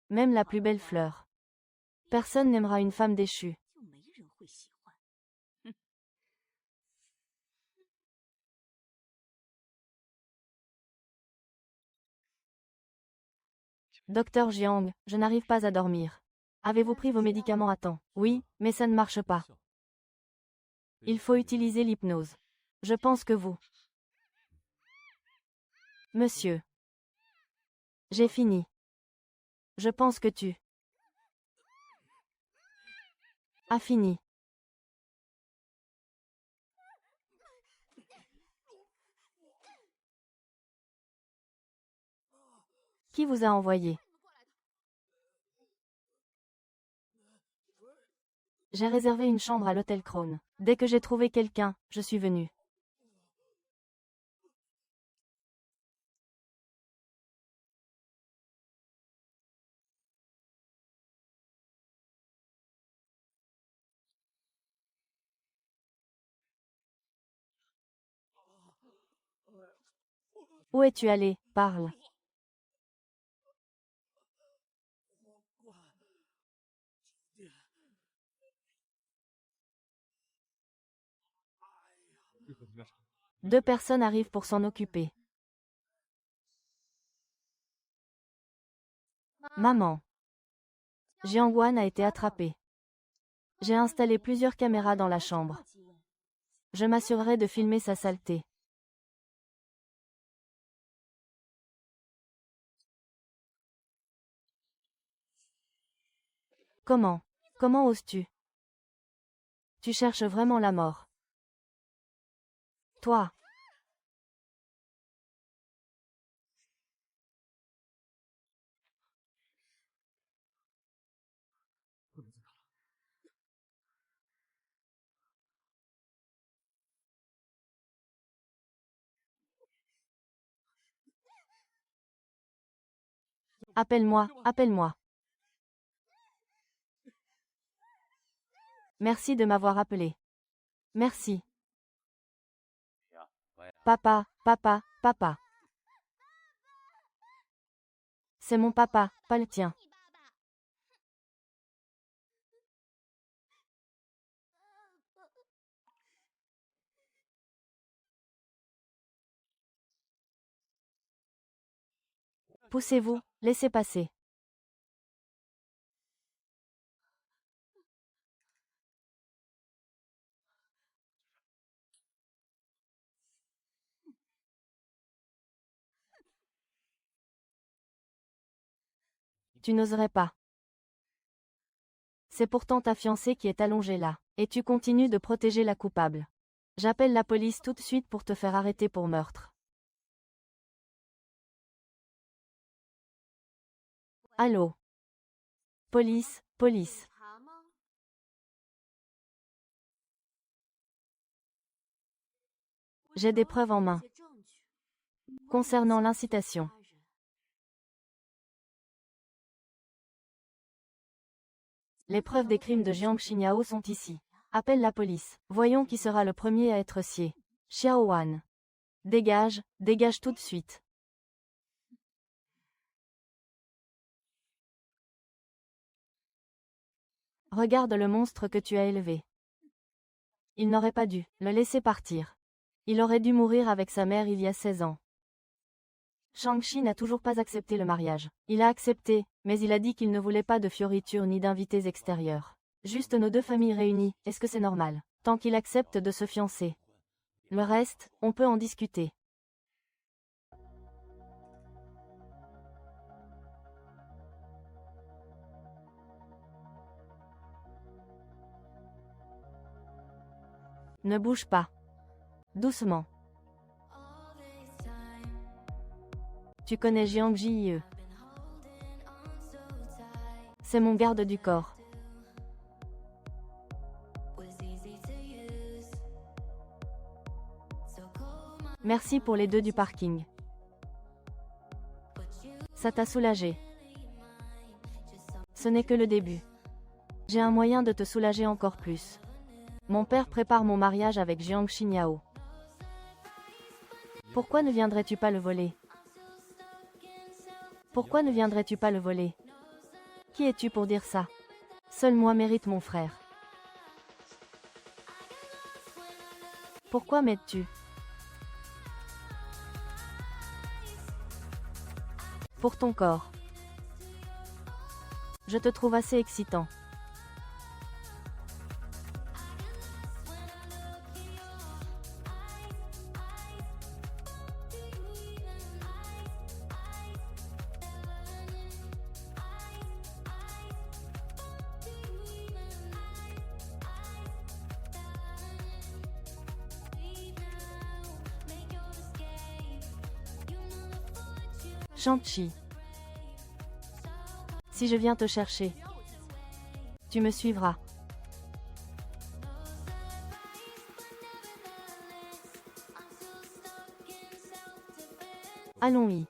Même la plus belle fleur. Personne n'aimera une femme déchue. Docteur Jiang, je n'arrive pas à dormir. Avez-vous pris vos médicaments à temps? Oui, mais ça ne marche pas. Il faut utiliser l'hypnose. Je pense que vous. Monsieur. J'ai fini. Je pense que tu. As fini. Qui vous a envoyé? J'ai réservé une chambre à l'hôtel Crown. Dès que j'ai trouvé quelqu'un, je suis venu. Où es-tu allé? Parle. Deux personnes arrivent pour s'en occuper. Maman. Jiangwan a été attrapé. J'ai installé plusieurs caméras dans la chambre. Je m'assurerai de filmer sa saleté. Comment? Comment oses-tu? Tu cherches vraiment la mort. Toi. Appelle-moi, appelle-moi. Merci de m'avoir appelé. Merci. Papa, papa, papa. C'est mon papa, pas le tien. Poussez-vous, laissez passer. Tu n'oserais pas. C'est pourtant ta fiancée qui est allongée là, et tu continues de protéger la coupable. J'appelle la police tout de suite pour te faire arrêter pour meurtre. Allô? Police, police. J'ai des preuves en main. Concernant l'incitation. Les preuves des crimes de Jiang Xinyao sont ici. Appelle la police. Voyons qui sera le premier à être scié. Xiao Wan. Dégage, dégage tout de suite. Regarde le monstre que tu as élevé. Il n'aurait pas dû le laisser partir. Il aurait dû mourir avec sa mère il y a 16 ans. Shang-Chi n'a toujours pas accepté le mariage. Il a accepté, mais il a dit qu'il ne voulait pas de fioritures ni d'invités extérieurs. Juste nos deux familles réunies, est-ce que c'est normal? Tant qu'il accepte de se fiancer. Le reste, on peut en discuter. Ne bouge pas. Doucement. Tu connais Jiang Jie. C'est mon garde du corps. Merci pour les deux du parking. Ça t'a soulagé. Ce n'est que le début. J'ai un moyen de te soulager encore plus. Mon père prépare mon mariage avec Jiang Xinyao. Pourquoi ne viendrais-tu pas le voler? Pourquoi ne viendrais-tu pas le voler? Qui es-tu pour dire ça? Seul moi mérite mon frère. Pourquoi m'aides-tu? Pour ton corps. Je te trouve assez excitant. Shang-Chi. Si je viens te chercher, tu me suivras. Allons-y.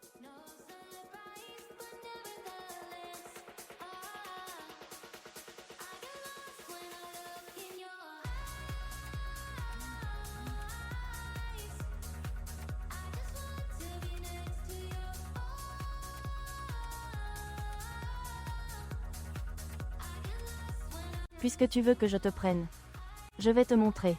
Puisque tu veux que je te prenne, je vais te montrer.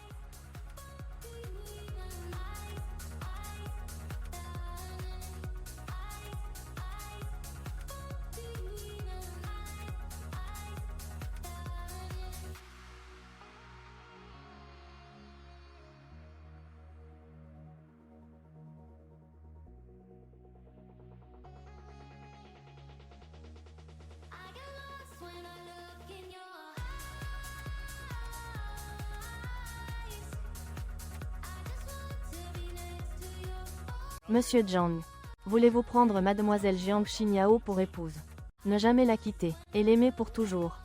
Monsieur Zhang, voulez-vous prendre mademoiselle Jiang Xinyao pour épouse? Ne jamais la quitter, et l'aimer pour toujours.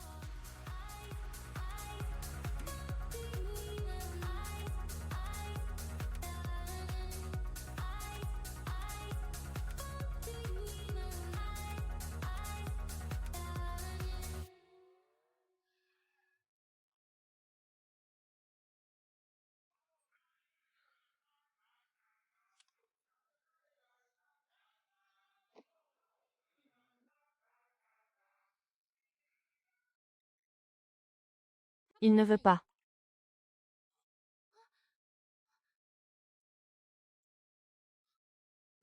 Il ne veut pas.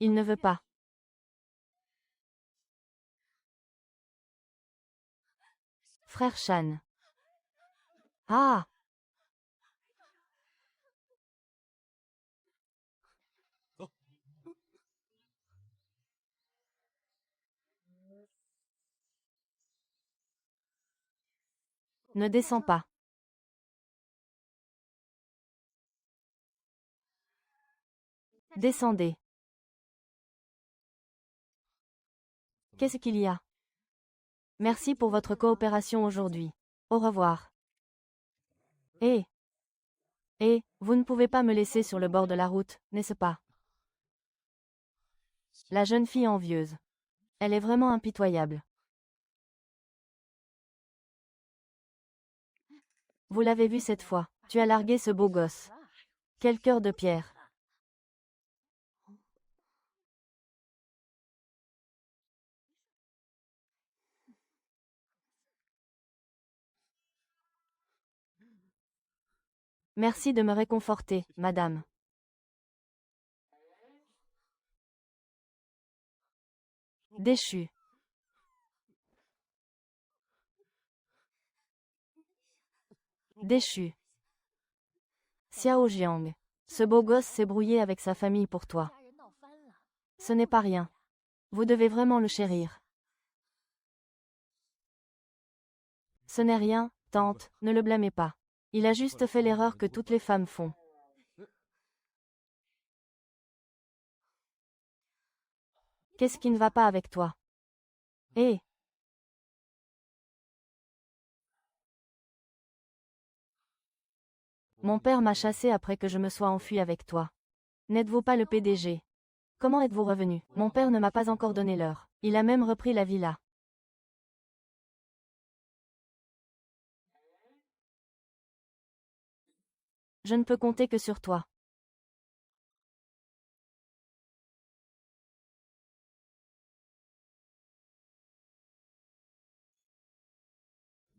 Il ne veut pas. Frère Shan. Ah! Ne descends pas. Descendez. Qu'est-ce qu'il y a? Merci pour votre coopération aujourd'hui. Au revoir. Eh, vous ne pouvez pas me laisser sur le bord de la route, n'est-ce pas? La jeune fille envieuse. Elle est vraiment impitoyable. Vous l'avez vu cette fois. Tu as largué ce beau gosse. Quel cœur de pierre. Merci de me réconforter, madame. Déchu. Déchu. Xiao Jiang. Ce beau gosse s'est brouillé avec sa famille pour toi. Ce n'est pas rien. Vous devez vraiment le chérir. Ce n'est rien, tante, ne le blâmez pas. Il a juste fait l'erreur que toutes les femmes font. Qu'est-ce qui ne va pas avec toi? Eh, mon père m'a chassé après que je me sois enfui avec toi. N'êtes-vous pas le PDG? Comment êtes-vous revenu? Mon père ne m'a pas encore donné l'heure. Il a même repris la villa. Je ne peux compter que sur toi.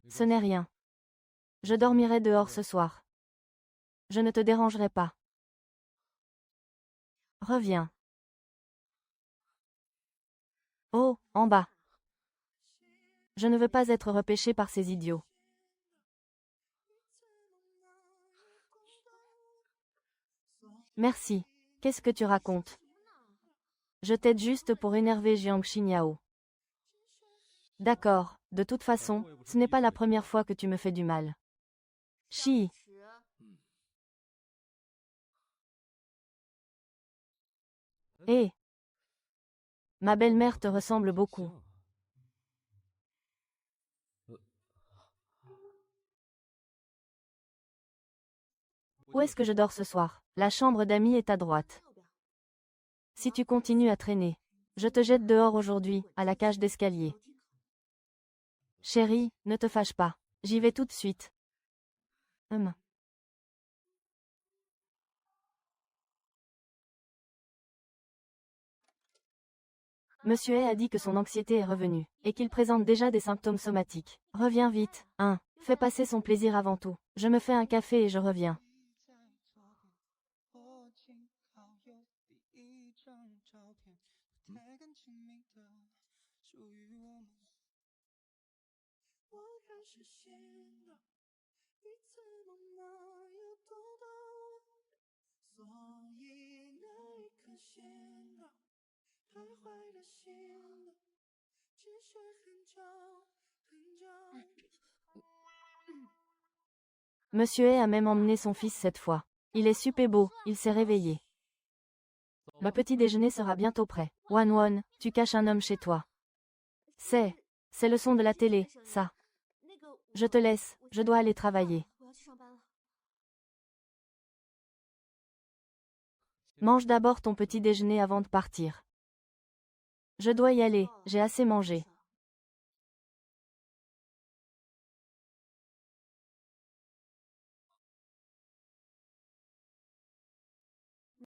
Ce n'est rien. Je dormirai dehors ce soir. Je ne te dérangerai pas. Reviens. Oh, en bas. Je ne veux pas être repêché par ces idiots. Merci. Qu'est-ce que tu racontes? Je t'aide juste pour énerver Jiang Xinyao. D'accord, de toute façon, ce n'est pas la première fois que tu me fais du mal. Chi. Eh. Ma belle-mère te ressemble beaucoup. Où est-ce que je dors ce soir? La chambre d'amis est à droite. Si tu continues à traîner, je te jette dehors aujourd'hui, à la cage d'escalier. Chérie, ne te fâche pas. J'y vais tout de suite. Monsieur A a dit que son anxiété est revenue, et qu'il présente déjà des symptômes somatiques. Reviens vite, hein. Fais passer son plaisir avant tout. Je me fais un café et je reviens. Monsieur A même emmené son fils cette fois. Il est super beau, il s'est réveillé. Le petit déjeuner sera bientôt prêt. Wan, tu caches un homme chez toi. C'est le son de la télé, ça. Je te laisse, je dois aller travailler. Mange d'abord ton petit déjeuner avant de partir. Je dois y aller, j'ai assez mangé.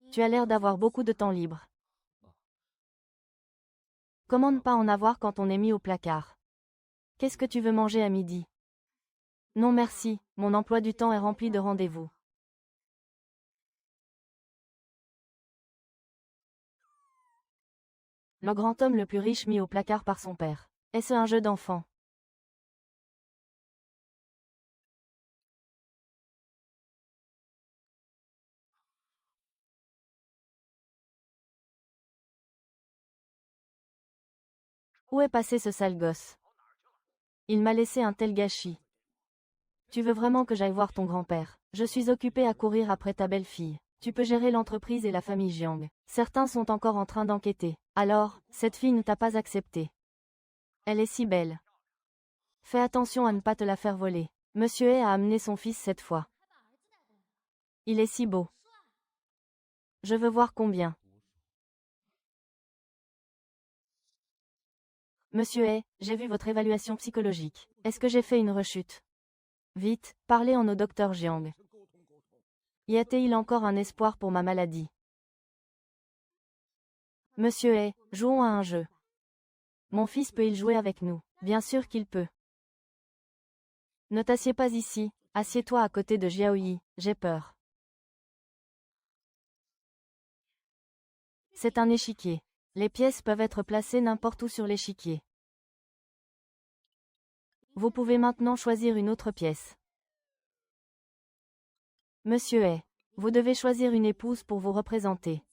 Tu as l'air d'avoir beaucoup de temps libre. Comment ne pas en avoir quand on est mis au placard? Qu'est-ce que tu veux manger à midi? Non merci, mon emploi du temps est rempli de rendez-vous. Le grand homme le plus riche mis au placard par son père. Est-ce un jeu d'enfant? Où est passé ce sale gosse? Il m'a laissé un tel gâchis. Tu veux vraiment que j'aille voir ton grand-père? Je suis occupée à courir après ta belle-fille. Tu peux gérer l'entreprise et la famille Jiang. Certains sont encore en train d'enquêter. Alors, cette fille ne t'a pas accepté. Elle est si belle. Fais attention à ne pas te la faire voler. Monsieur A amené son fils cette fois. Il est si beau. Je veux voir combien. Monsieur A, j'ai vu votre évaluation psychologique. Est-ce que j'ai fait une rechute? Vite, parlez-en au docteur Jiang. Y a-t-il encore un espoir pour ma maladie? Monsieur A, jouons à un jeu. Mon fils peut-il jouer avec nous? Bien sûr qu'il peut. Ne t'assieds pas ici, assieds-toi à côté de Jiaoyi, j'ai peur. C'est un échiquier. Les pièces peuvent être placées n'importe où sur l'échiquier. Vous pouvez maintenant choisir une autre pièce. Monsieur A, vous devez choisir une épouse pour vous représenter.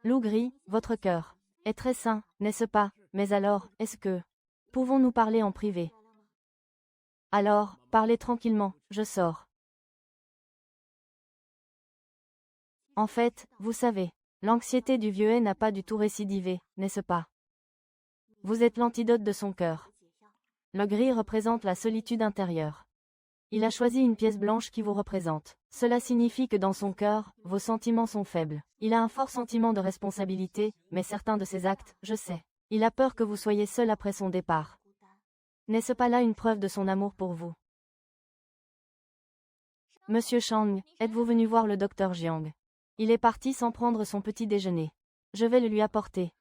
Loup gris, votre cœur est très sain, n'est-ce pas? Mais alors, est-ce que pouvons-nous parler en privé? Alors, parlez tranquillement, je sors. En fait, vous savez, l'anxiété du vieux n'a pas du tout récidivé, n'est-ce pas? Vous êtes l'antidote de son cœur. Le gris représente la solitude intérieure. Il a choisi une pièce blanche qui vous représente. Cela signifie que dans son cœur, vos sentiments sont faibles. Il a un fort sentiment de responsabilité, mais certains de ses actes, je sais. Il a peur que vous soyez seul après son départ. N'est-ce pas là une preuve de son amour pour vous? Monsieur Chang, êtes-vous venu voir le docteur Jiang? Il est parti sans prendre son petit déjeuner. Je vais le lui apporter.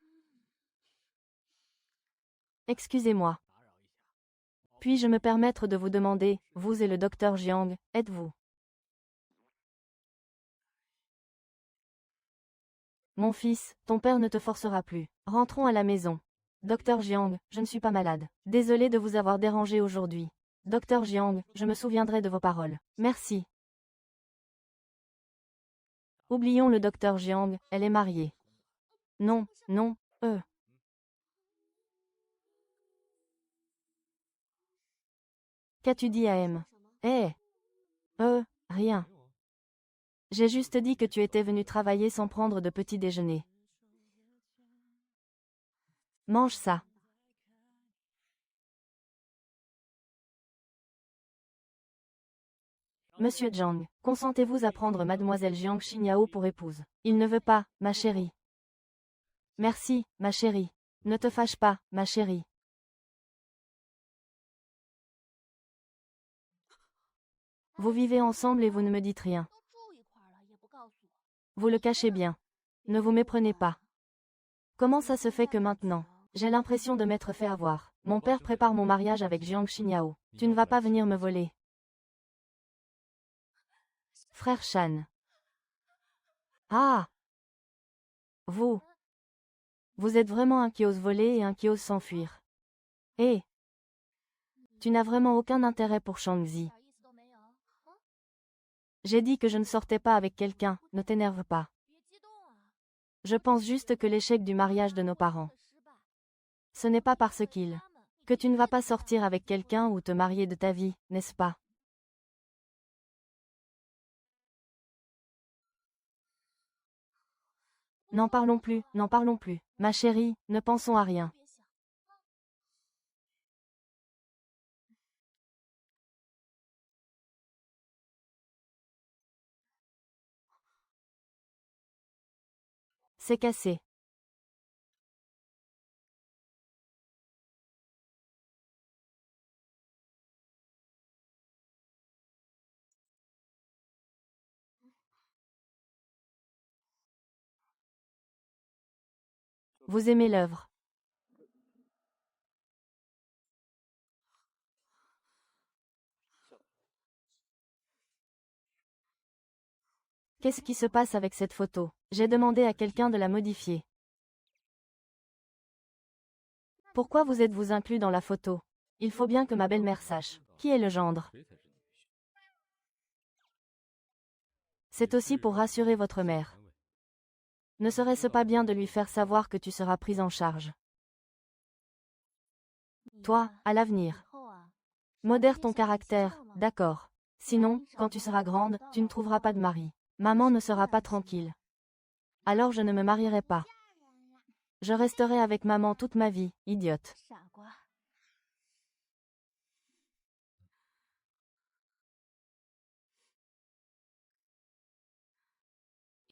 Excusez-moi. Puis-je me permettre de vous demander, vous et le docteur Jiang, êtes-vous? Mon fils, ton père ne te forcera plus. Rentrons à la maison. Docteur Jiang, je ne suis pas malade. Désolé de vous avoir dérangé aujourd'hui. Docteur Jiang, je me souviendrai de vos paroles. Merci. Oublions le docteur Jiang, elle est mariée. Non, non, Qu'as-tu dit à M? Rien. J'ai juste dit que tu étais venu travailler sans prendre de petit déjeuner. Mange ça. Monsieur Zhang, consentez-vous à prendre mademoiselle Jiang Xinyao pour épouse? Il ne veut pas, ma chérie. Merci, ma chérie. Ne te fâche pas, ma chérie. Vous vivez ensemble et vous ne me dites rien. Vous le cachez bien. Ne vous méprenez pas. Comment ça se fait que maintenant, j'ai l'impression de m'être fait avoir? Mon père prépare mon mariage avec Jiang Xinyao. Tu ne vas pas venir me voler. Frère Shan. Ah! Vous. Vous êtes vraiment un qui ose voler et un qui ose s'enfuir. Eh! Tu n'as vraiment aucun intérêt pour Shangzi. J'ai dit que je ne sortais pas avec quelqu'un, ne t'énerve pas. Je pense juste que l'échec du mariage de nos parents. Ce n'est pas parce que tu ne vas pas sortir avec quelqu'un ou te marier de ta vie, n'est-ce pas? N'en parlons plus, n'en parlons plus. Ma chérie, ne pensons à rien. C'est cassé. Vous aimez l'œuvre. Qu'est-ce qui se passe avec cette photo? J'ai demandé à quelqu'un de la modifier. Pourquoi vous êtes-vous inclus dans la photo? Il faut bien que ma belle-mère sache. Qui est le gendre? C'est aussi pour rassurer votre mère. Ne serait-ce pas bien de lui faire savoir que tu seras prise en charge? Toi, à l'avenir. Modère ton caractère, d'accord. Sinon, quand tu seras grande, tu ne trouveras pas de mari. Maman ne sera pas tranquille. Alors je ne me marierai pas. Je resterai avec maman toute ma vie, idiote.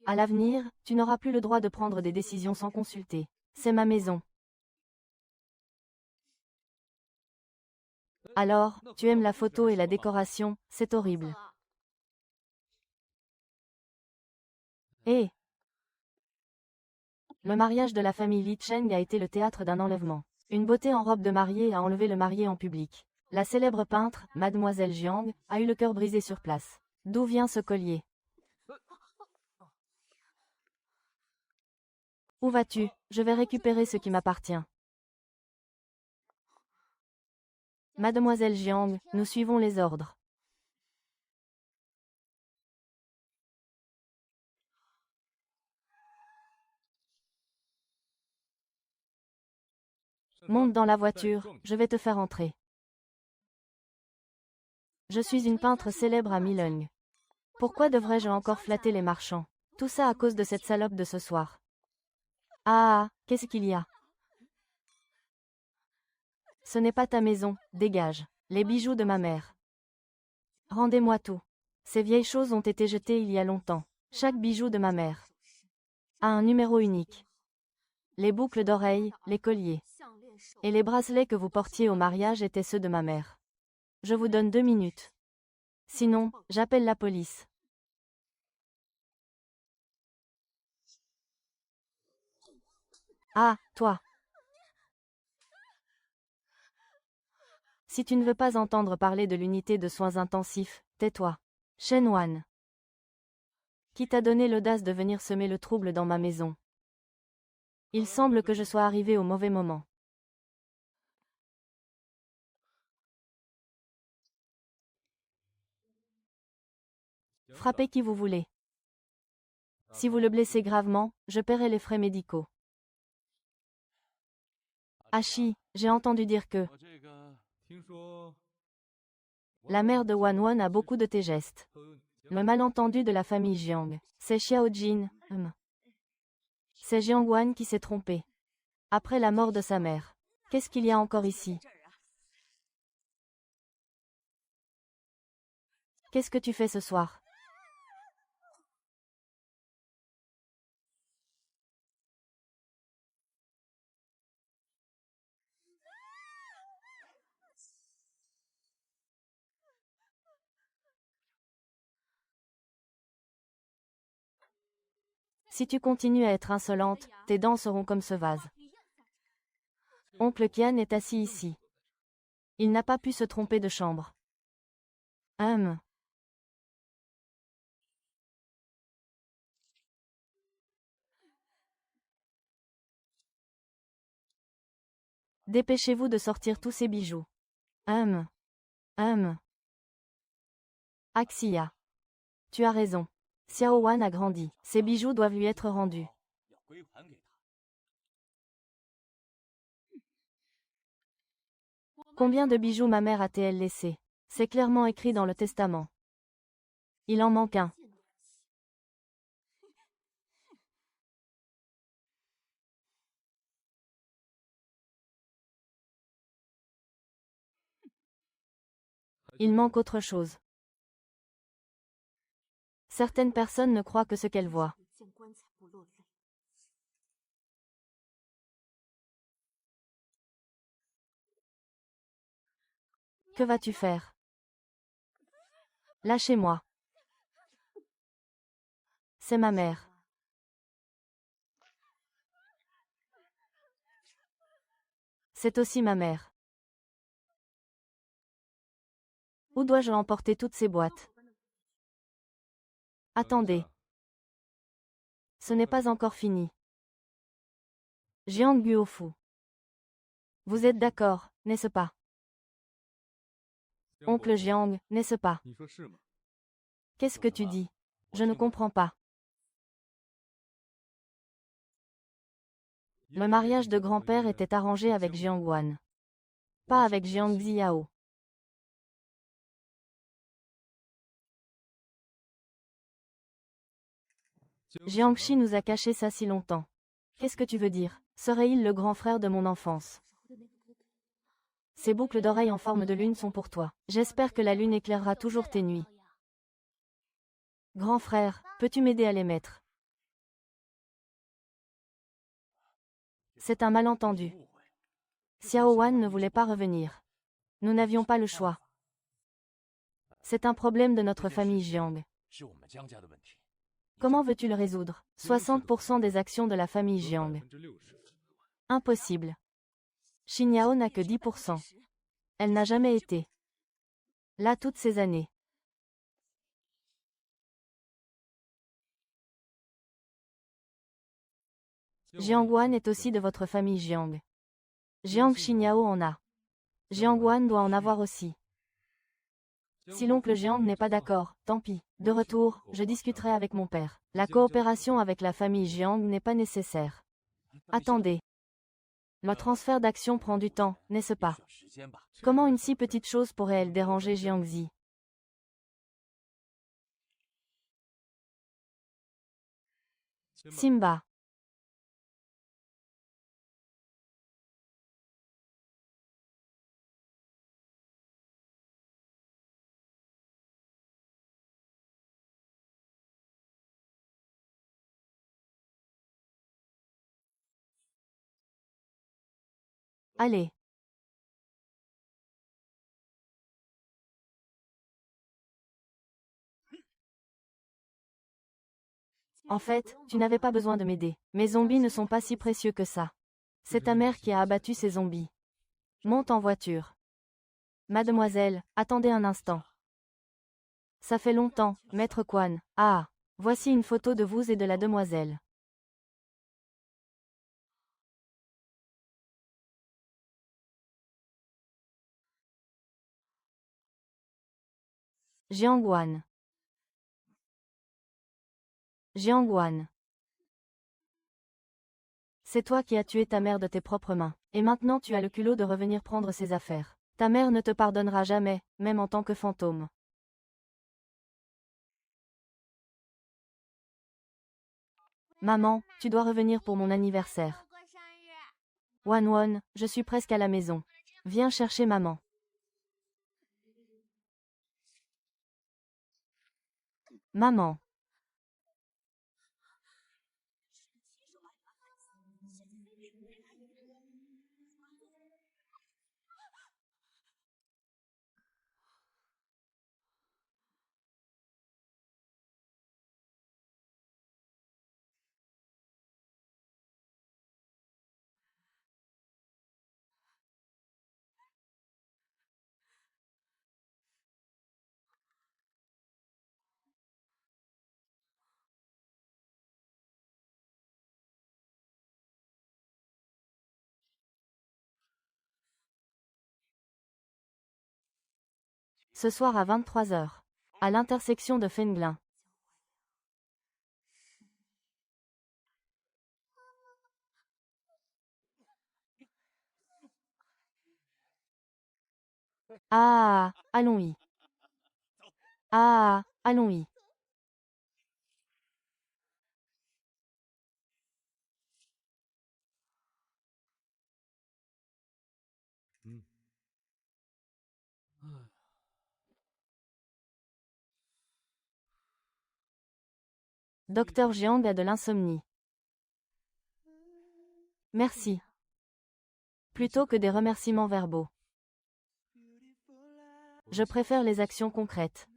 À l'avenir, tu n'auras plus le droit de prendre des décisions sans consulter. C'est ma maison. Alors, tu aimes la photo et la décoration, c'est horrible. Eh! Le mariage de la famille Li Cheng a été le théâtre d'un enlèvement. Une beauté en robe de mariée a enlevé le marié en public. La célèbre peintre, Mademoiselle Jiang, a eu le cœur brisé sur place. D'où vient ce collier? Où vas-tu? Je vais récupérer ce qui m'appartient. Mademoiselle Jiang, nous suivons les ordres. Monte dans la voiture, je vais te faire entrer. Je suis une peintre célèbre à Milong. Pourquoi devrais-je encore flatter les marchands? Tout ça à cause de cette salope de ce soir. Ah, qu'est-ce qu'il y a? Ce n'est pas ta maison, dégage. Les bijoux de ma mère. Rendez-moi tout. Ces vieilles choses ont été jetées il y a longtemps. Chaque bijou de ma mère a un numéro unique. Les boucles d'oreilles, les colliers et les bracelets que vous portiez au mariage étaient ceux de ma mère. Je vous donne 2 minutes. Sinon, j'appelle la police. Ah, toi. Si tu ne veux pas entendre parler de l'unité de soins intensifs, tais-toi. Shen Wan. Qui t'a donné l'audace de venir semer le trouble dans ma maison? Il semble que je sois arrivé au mauvais moment. Frappez qui vous voulez. Si vous le blessez gravement, je paierai les frais médicaux. Hachi, j'ai entendu dire que la mère de Wanwon a beaucoup de tes gestes. Le malentendu de la famille Jiang. C'est Xiao Jin. C'est Jiang Wan qui s'est trompé. Après la mort de sa mère. Qu'est-ce qu'il y a encore ici? Qu'est-ce que tu fais ce soir? Si tu continues à être insolente, tes dents seront comme ce vase. Oncle Kian est assis ici. Il n'a pas pu se tromper de chambre. Dépêchez-vous de sortir tous ces bijoux. Axia. Tu as raison. Xiao Wan a grandi. Ces bijoux doivent lui être rendus. Combien de bijoux ma mère a-t-elle laissé? C'est clairement écrit dans le testament. Il en manque un. Il manque autre chose. Certaines personnes ne croient que ce qu'elles voient. Que vas-tu faire? Lâchez-moi. C'est ma mère. C'est aussi ma mère. Où dois-je emporter toutes ces boîtes? Attendez. Ce n'est pas encore fini. Jiang Guofu. Vous êtes d'accord, n'est-ce pas? Oncle Jiang, n'est-ce pas? Qu'est-ce que tu dis? Je ne comprends pas. Le mariage de grand-père était arrangé avec Jiang Wan. Pas avec Jiang Xiao. Jiangxi nous a caché ça si longtemps. Qu'est-ce que tu veux dire? Serait-il le grand frère de mon enfance? Ces boucles d'oreilles en forme de lune sont pour toi. J'espère que la lune éclairera toujours tes nuits. Grand frère, peux-tu m'aider à les mettre? C'est un malentendu. Xiao Wan ne voulait pas revenir. Nous n'avions pas le choix. C'est un problème de notre famille Jiang. Comment veux-tu le résoudre? 60% des actions de la famille Jiang. Impossible. Xinyao n'a que 10%. Elle n'a jamais été là toutes ces années. Jiangwan est aussi de votre famille Jiang. Jiang Xinyao en a. Jiangwan doit en avoir aussi. Si l'oncle Jiang n'est pas d'accord, tant pis. De retour, je discuterai avec mon père. La coopération avec la famille Jiang n'est pas nécessaire. Attendez. Le transfert d'action prend du temps, n'est-ce pas? Comment une si petite chose pourrait-elle déranger Jiangxi? Simba. Allez. En fait, tu n'avais pas besoin de m'aider. Mes zombies ne sont pas si précieux que ça. C'est ta mère qui a abattu ces zombies. Monte en voiture. Mademoiselle, attendez un instant. Ça fait longtemps, maître Quan. Ah, voici une photo de vous et de la demoiselle. Jiangwan. Jiangwan. C'est toi qui as tué ta mère de tes propres mains. Et maintenant tu as le culot de revenir prendre ses affaires. Ta mère ne te pardonnera jamais, même en tant que fantôme. Maman, tu dois revenir pour mon anniversaire. Wan Wan, je suis presque à la maison. Viens chercher maman. Maman. Ce soir à 23 heures. À l'intersection de Fenglin. Ah, allons-y. Ah, allons-y. Docteur Jiang a de l'insomnie. Merci. Plutôt que des remerciements verbaux. Je préfère les actions concrètes.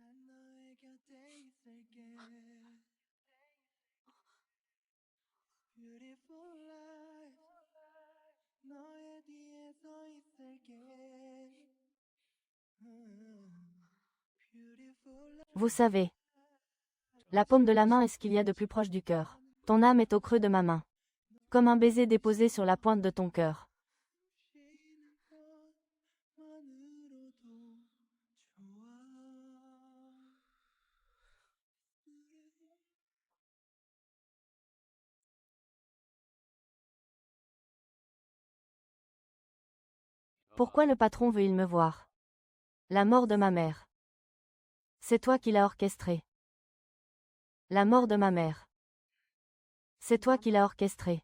Vous savez. La paume de la main est ce qu'il y a de plus proche du cœur. Ton âme est au creux de ma main. Comme un baiser déposé sur la pointe de ton cœur. Pourquoi le patron veut-il me voir? La mort de ma mère. C'est toi qui l'as orchestrée. La mort de ma mère. C'est toi qui l'as orchestrée.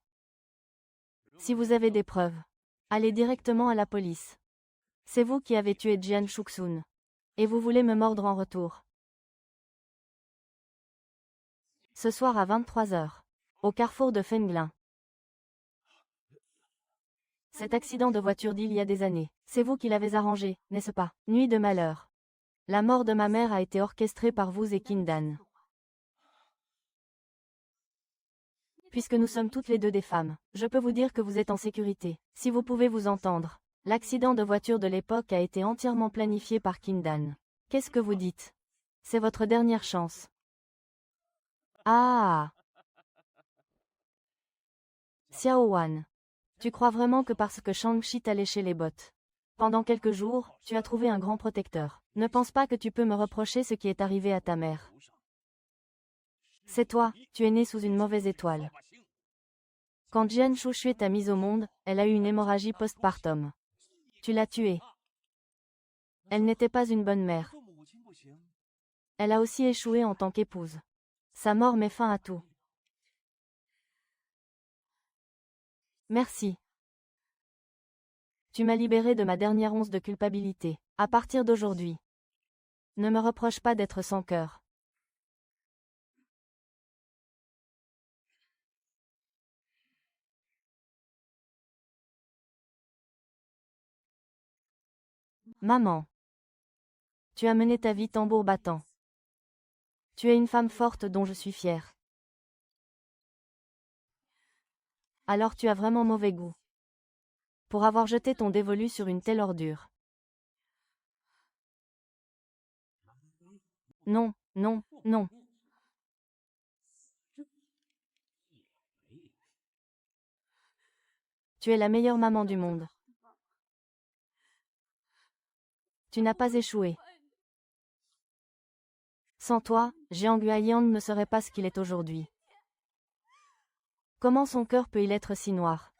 Si vous avez des preuves, allez directement à la police. C'est vous qui avez tué Jian Shuxun. Et vous voulez me mordre en retour. Ce soir à 23 heures. Au carrefour de Fenglin. Cet accident de voiture d'il y a des années, c'est vous qui l'avez arrangé, n'est-ce pas? Nuit de malheur. La mort de ma mère a été orchestrée par vous et Kindan. Puisque nous sommes toutes les deux des femmes, je peux vous dire que vous êtes en sécurité, si vous pouvez vous entendre. L'accident de voiture de l'époque a été entièrement planifié par Kindan. Qu'est-ce que vous dites? C'est votre dernière chance. Ah! Xiao Wan. Tu crois vraiment que parce que Shang-Chi t'a léché les bottes pendant quelques jours, tu as trouvé un grand protecteur. Ne pense pas que tu peux me reprocher ce qui est arrivé à ta mère. C'est toi, tu es né sous une mauvaise étoile. Quand Jian Shuxue t'a mise au monde, elle a eu une hémorragie postpartum. Tu l'as tuée. Elle n'était pas une bonne mère. Elle a aussi échoué en tant qu'épouse. Sa mort met fin à tout. Merci. Tu m'as libéré de ma dernière once de culpabilité. À partir d'aujourd'hui. Ne me reproche pas d'être sans cœur. Maman. Tu as mené ta vie tambour battant. Tu es une femme forte dont je suis fière. Alors tu as vraiment mauvais goût. Pour avoir jeté ton dévolu sur une telle ordure. Non, non, non. Tu es la meilleure maman du monde. Tu n'as pas échoué. Sans toi, Jiang Guiyang ne serait pas ce qu'il est aujourd'hui. Comment son cœur peut-il être si noir?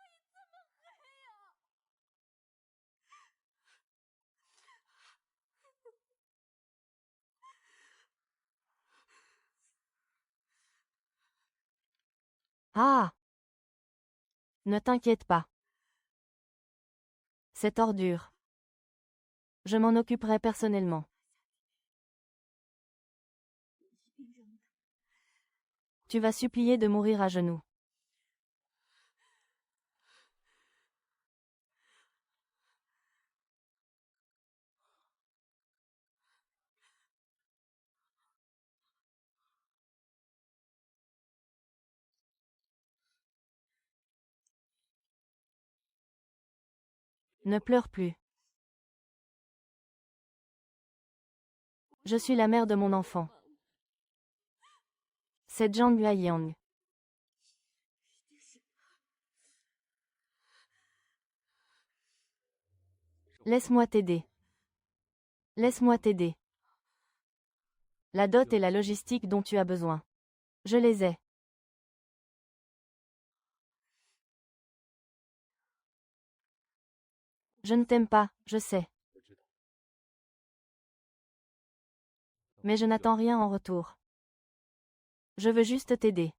Ah! Ne t'inquiète pas. Cette ordure. Je m'en occuperai personnellement. Tu vas supplier de mourir à genoux. Ne pleure plus. Je suis la mère de mon enfant. C'est Zhang Yuanyang. Laisse-moi t'aider. Laisse-moi t'aider. La dot et la logistique dont tu as besoin. Je les ai. Je ne t'aime pas, je sais. Mais je n'attends rien en retour. Je veux juste t'aider.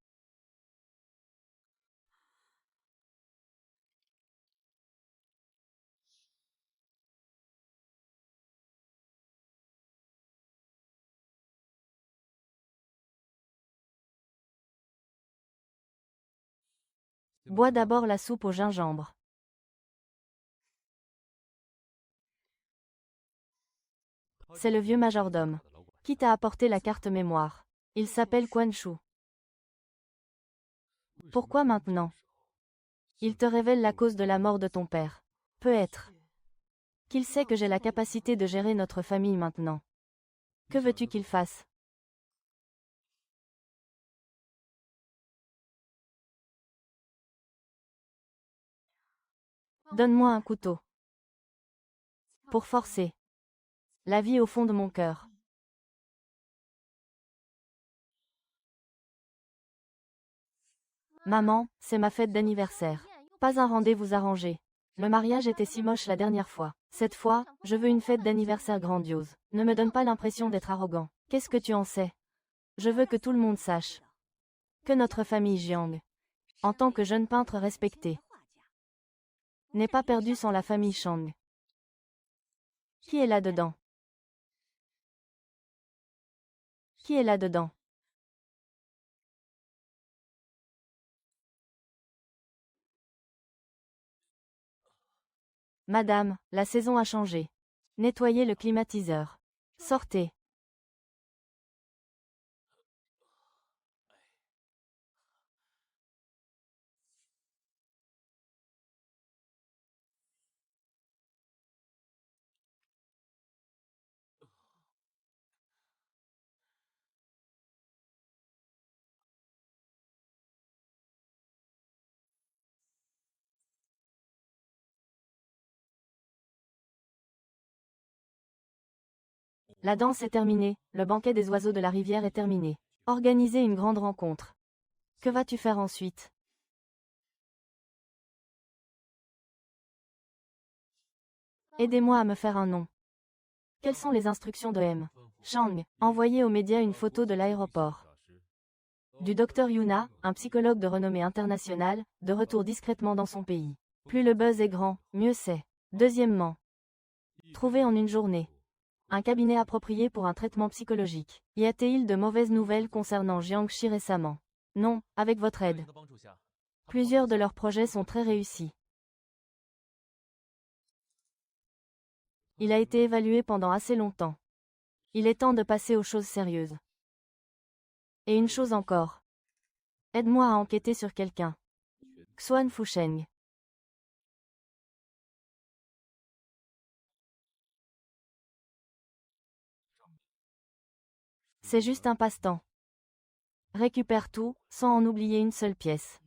Bois d'abord la soupe au gingembre. C'est le vieux majordome. Qui t'a apporté la carte mémoire? Il s'appelle Quan Chu. Pourquoi maintenant? Il te révèle la cause de la mort de ton père. Peut-être qu'il sait que j'ai la capacité de gérer notre famille maintenant. Que veux-tu qu'il fasse? Donne-moi un couteau. Pour forcer la vie au fond de mon cœur. Maman, c'est ma fête d'anniversaire. Pas un rendez-vous arrangé. Le mariage était si moche la dernière fois. Cette fois, je veux une fête d'anniversaire grandiose. Ne me donne pas l'impression d'être arrogant. Qu'est-ce que tu en sais? Je veux que tout le monde sache que notre famille Jiang, en tant que jeune peintre respecté, n'est pas perdue sans la famille Shang. Qui est là-dedans? Qui est là-dedans? Madame, la saison a changé. Nettoyez le climatiseur. Sortez. La danse est terminée, le banquet des oiseaux de la rivière est terminé. Organisez une grande rencontre. Que vas-tu faire ensuite? Aidez-moi à me faire un nom. Quelles sont les instructions de M. Chang? Envoyez aux médias une photo de l'aéroport. Du docteur Yuna, un psychologue de renommée internationale, de retour discrètement dans son pays. Plus le buzz est grand, mieux c'est. Deuxièmement, trouver en une journée un cabinet approprié pour un traitement psychologique. Y a-t-il de mauvaises nouvelles concernant Jiangxi récemment? Non, avec votre aide. Plusieurs de leurs projets sont très réussis. Il a été évalué pendant assez longtemps. Il est temps de passer aux choses sérieuses. Et une chose encore. Aide-moi à enquêter sur quelqu'un. Xuan Fusheng. C'est juste un passe-temps. Récupère tout, sans en oublier une seule pièce.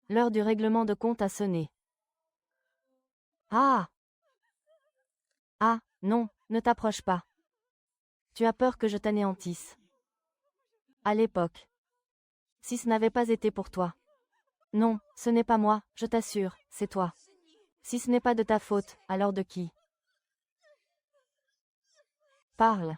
L'heure du règlement de compte a sonné. Ah! Ah, non, ne t'approche pas. Tu as peur que je t'anéantisse. À l'époque. Si ce n'avait pas été pour toi. Non, ce n'est pas moi, je t'assure, c'est toi. Si ce n'est pas de ta faute, alors de qui? Parle.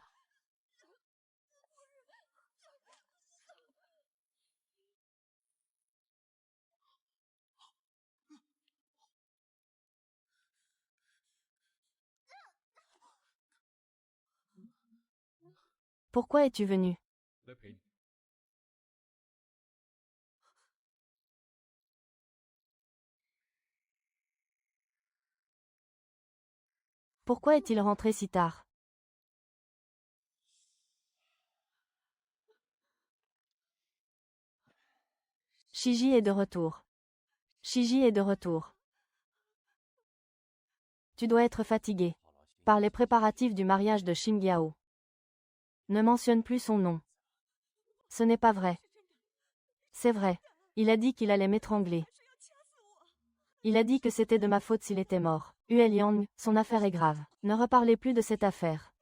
Pourquoi es-tu venu? Pourquoi est-il rentré si tard? Shiji est de retour. Shiji est de retour. Tu dois être fatigué. Par les préparatifs du mariage de Shingyao. Ne mentionne plus son nom. Ce n'est pas vrai. C'est vrai. Il a dit qu'il allait m'étrangler. Il a dit que c'était de ma faute s'il était mort. Huel Yang, son affaire est grave. Ne reparlez plus de cette affaire.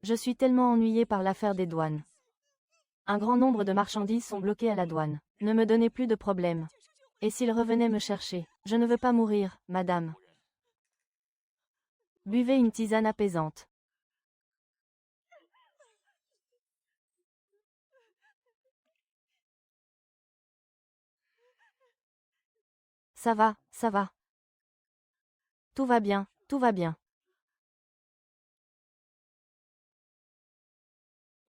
Je suis tellement ennuyé par l'affaire des douanes. Un grand nombre de marchandises sont bloquées à la douane. Ne me donnez plus de problème. Et s'il revenait me chercher? Je ne veux pas mourir, madame. Buvez une tisane apaisante. Ça va, ça va. Tout va bien, tout va bien.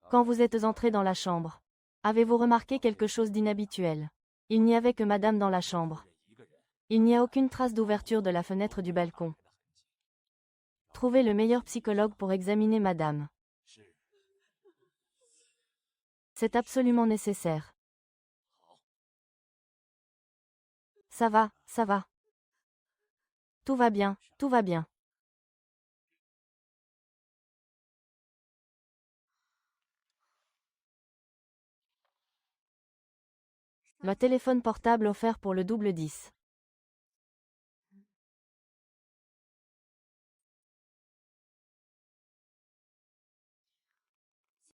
Quand vous êtes entré dans la chambre, avez-vous remarqué quelque chose d'inhabituel? Il n'y avait que madame dans la chambre. Il n'y a aucune trace d'ouverture de la fenêtre du balcon. Trouvez le meilleur psychologue pour examiner madame. C'est absolument nécessaire. Ça va, ça va. Tout va bien, tout va bien. Le téléphone portable offert pour le double 10.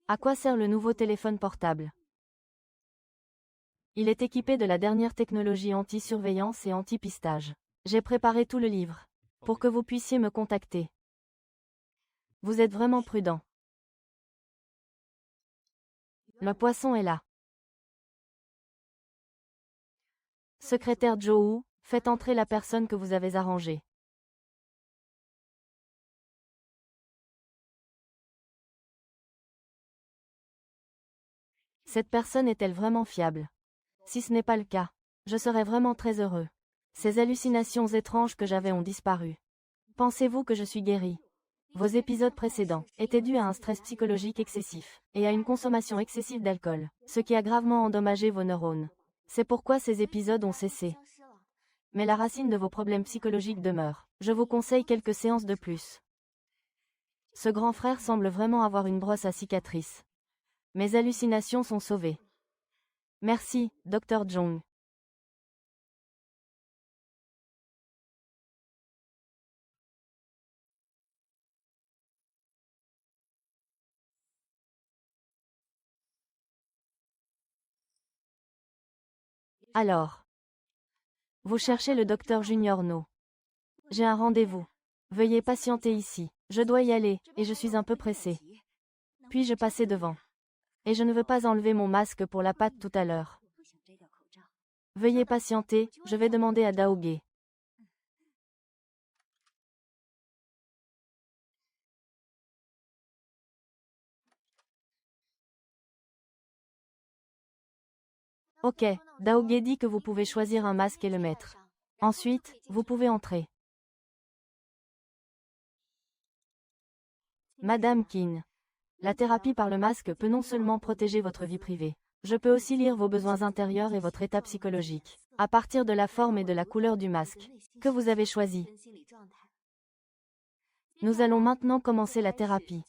À quoi sert le nouveau téléphone portable? Il est équipé de la dernière technologie anti-surveillance et anti-pistage. J'ai préparé tout le livre pour que vous puissiez me contacter. Vous êtes vraiment prudent. Le poisson est là. Secrétaire Joe, faites entrer la personne que vous avez arrangée. Cette personne est-elle vraiment fiable? Si ce n'est pas le cas, je serais vraiment très heureux. Ces hallucinations étranges que j'avais ont disparu. Pensez-vous que je suis guéri? Vos épisodes précédents étaient dus à un stress psychologique excessif et à une consommation excessive d'alcool, ce qui a gravement endommagé vos neurones. C'est pourquoi ces épisodes ont cessé. Mais la racine de vos problèmes psychologiques demeure. Je vous conseille quelques séances de plus. Ce grand frère semble vraiment avoir une brosse à cicatrices. Mes hallucinations sont sauvées. Merci, Dr. Jong. Alors. Vous cherchez le docteur Junior No. J'ai un rendez-vous. Veuillez patienter ici. Je dois y aller, et je suis un peu pressé. Puis-je passer devant? Et je ne veux pas enlever mon masque pour la pâte tout à l'heure. Veuillez patienter, je vais demander à Daoge. Ok, Daoge dit que vous pouvez choisir un masque et le mettre. Ensuite, vous pouvez entrer. Madame Kin. La thérapie par le masque peut non seulement protéger votre vie privée, je peux aussi lire vos besoins intérieurs et votre état psychologique, à partir de la forme et de la couleur du masque que vous avez choisi. Nous allons maintenant commencer la thérapie.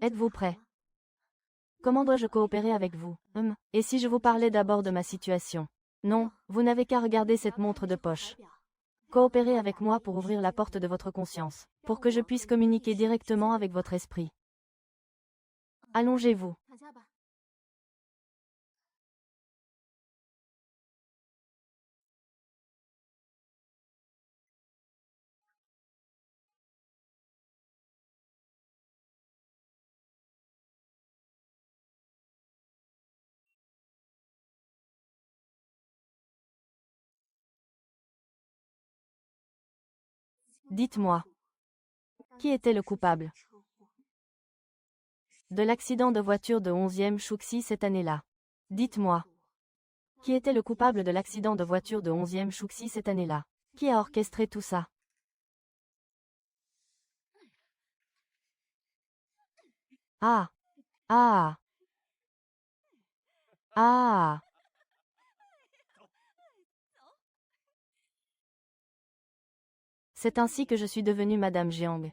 Êtes-vous prêt? Comment dois-je coopérer avec vous? Et si je vous parlais d'abord de ma situation? Non, vous n'avez qu'à regarder cette montre de poche. Coopérez avec moi pour ouvrir la porte de votre conscience, pour que je puisse communiquer directement avec votre esprit. Allongez-vous. Dites-moi. Qui était le coupable? De l'accident de voiture de 11e Chouxi cette année-là. Dites-moi. Qui était le coupable de l'accident de voiture de 11e Chouxi cette année-là? Qui a orchestré tout ça? Ah. Ah. Ah. C'est ainsi que je suis devenue Madame Jiang.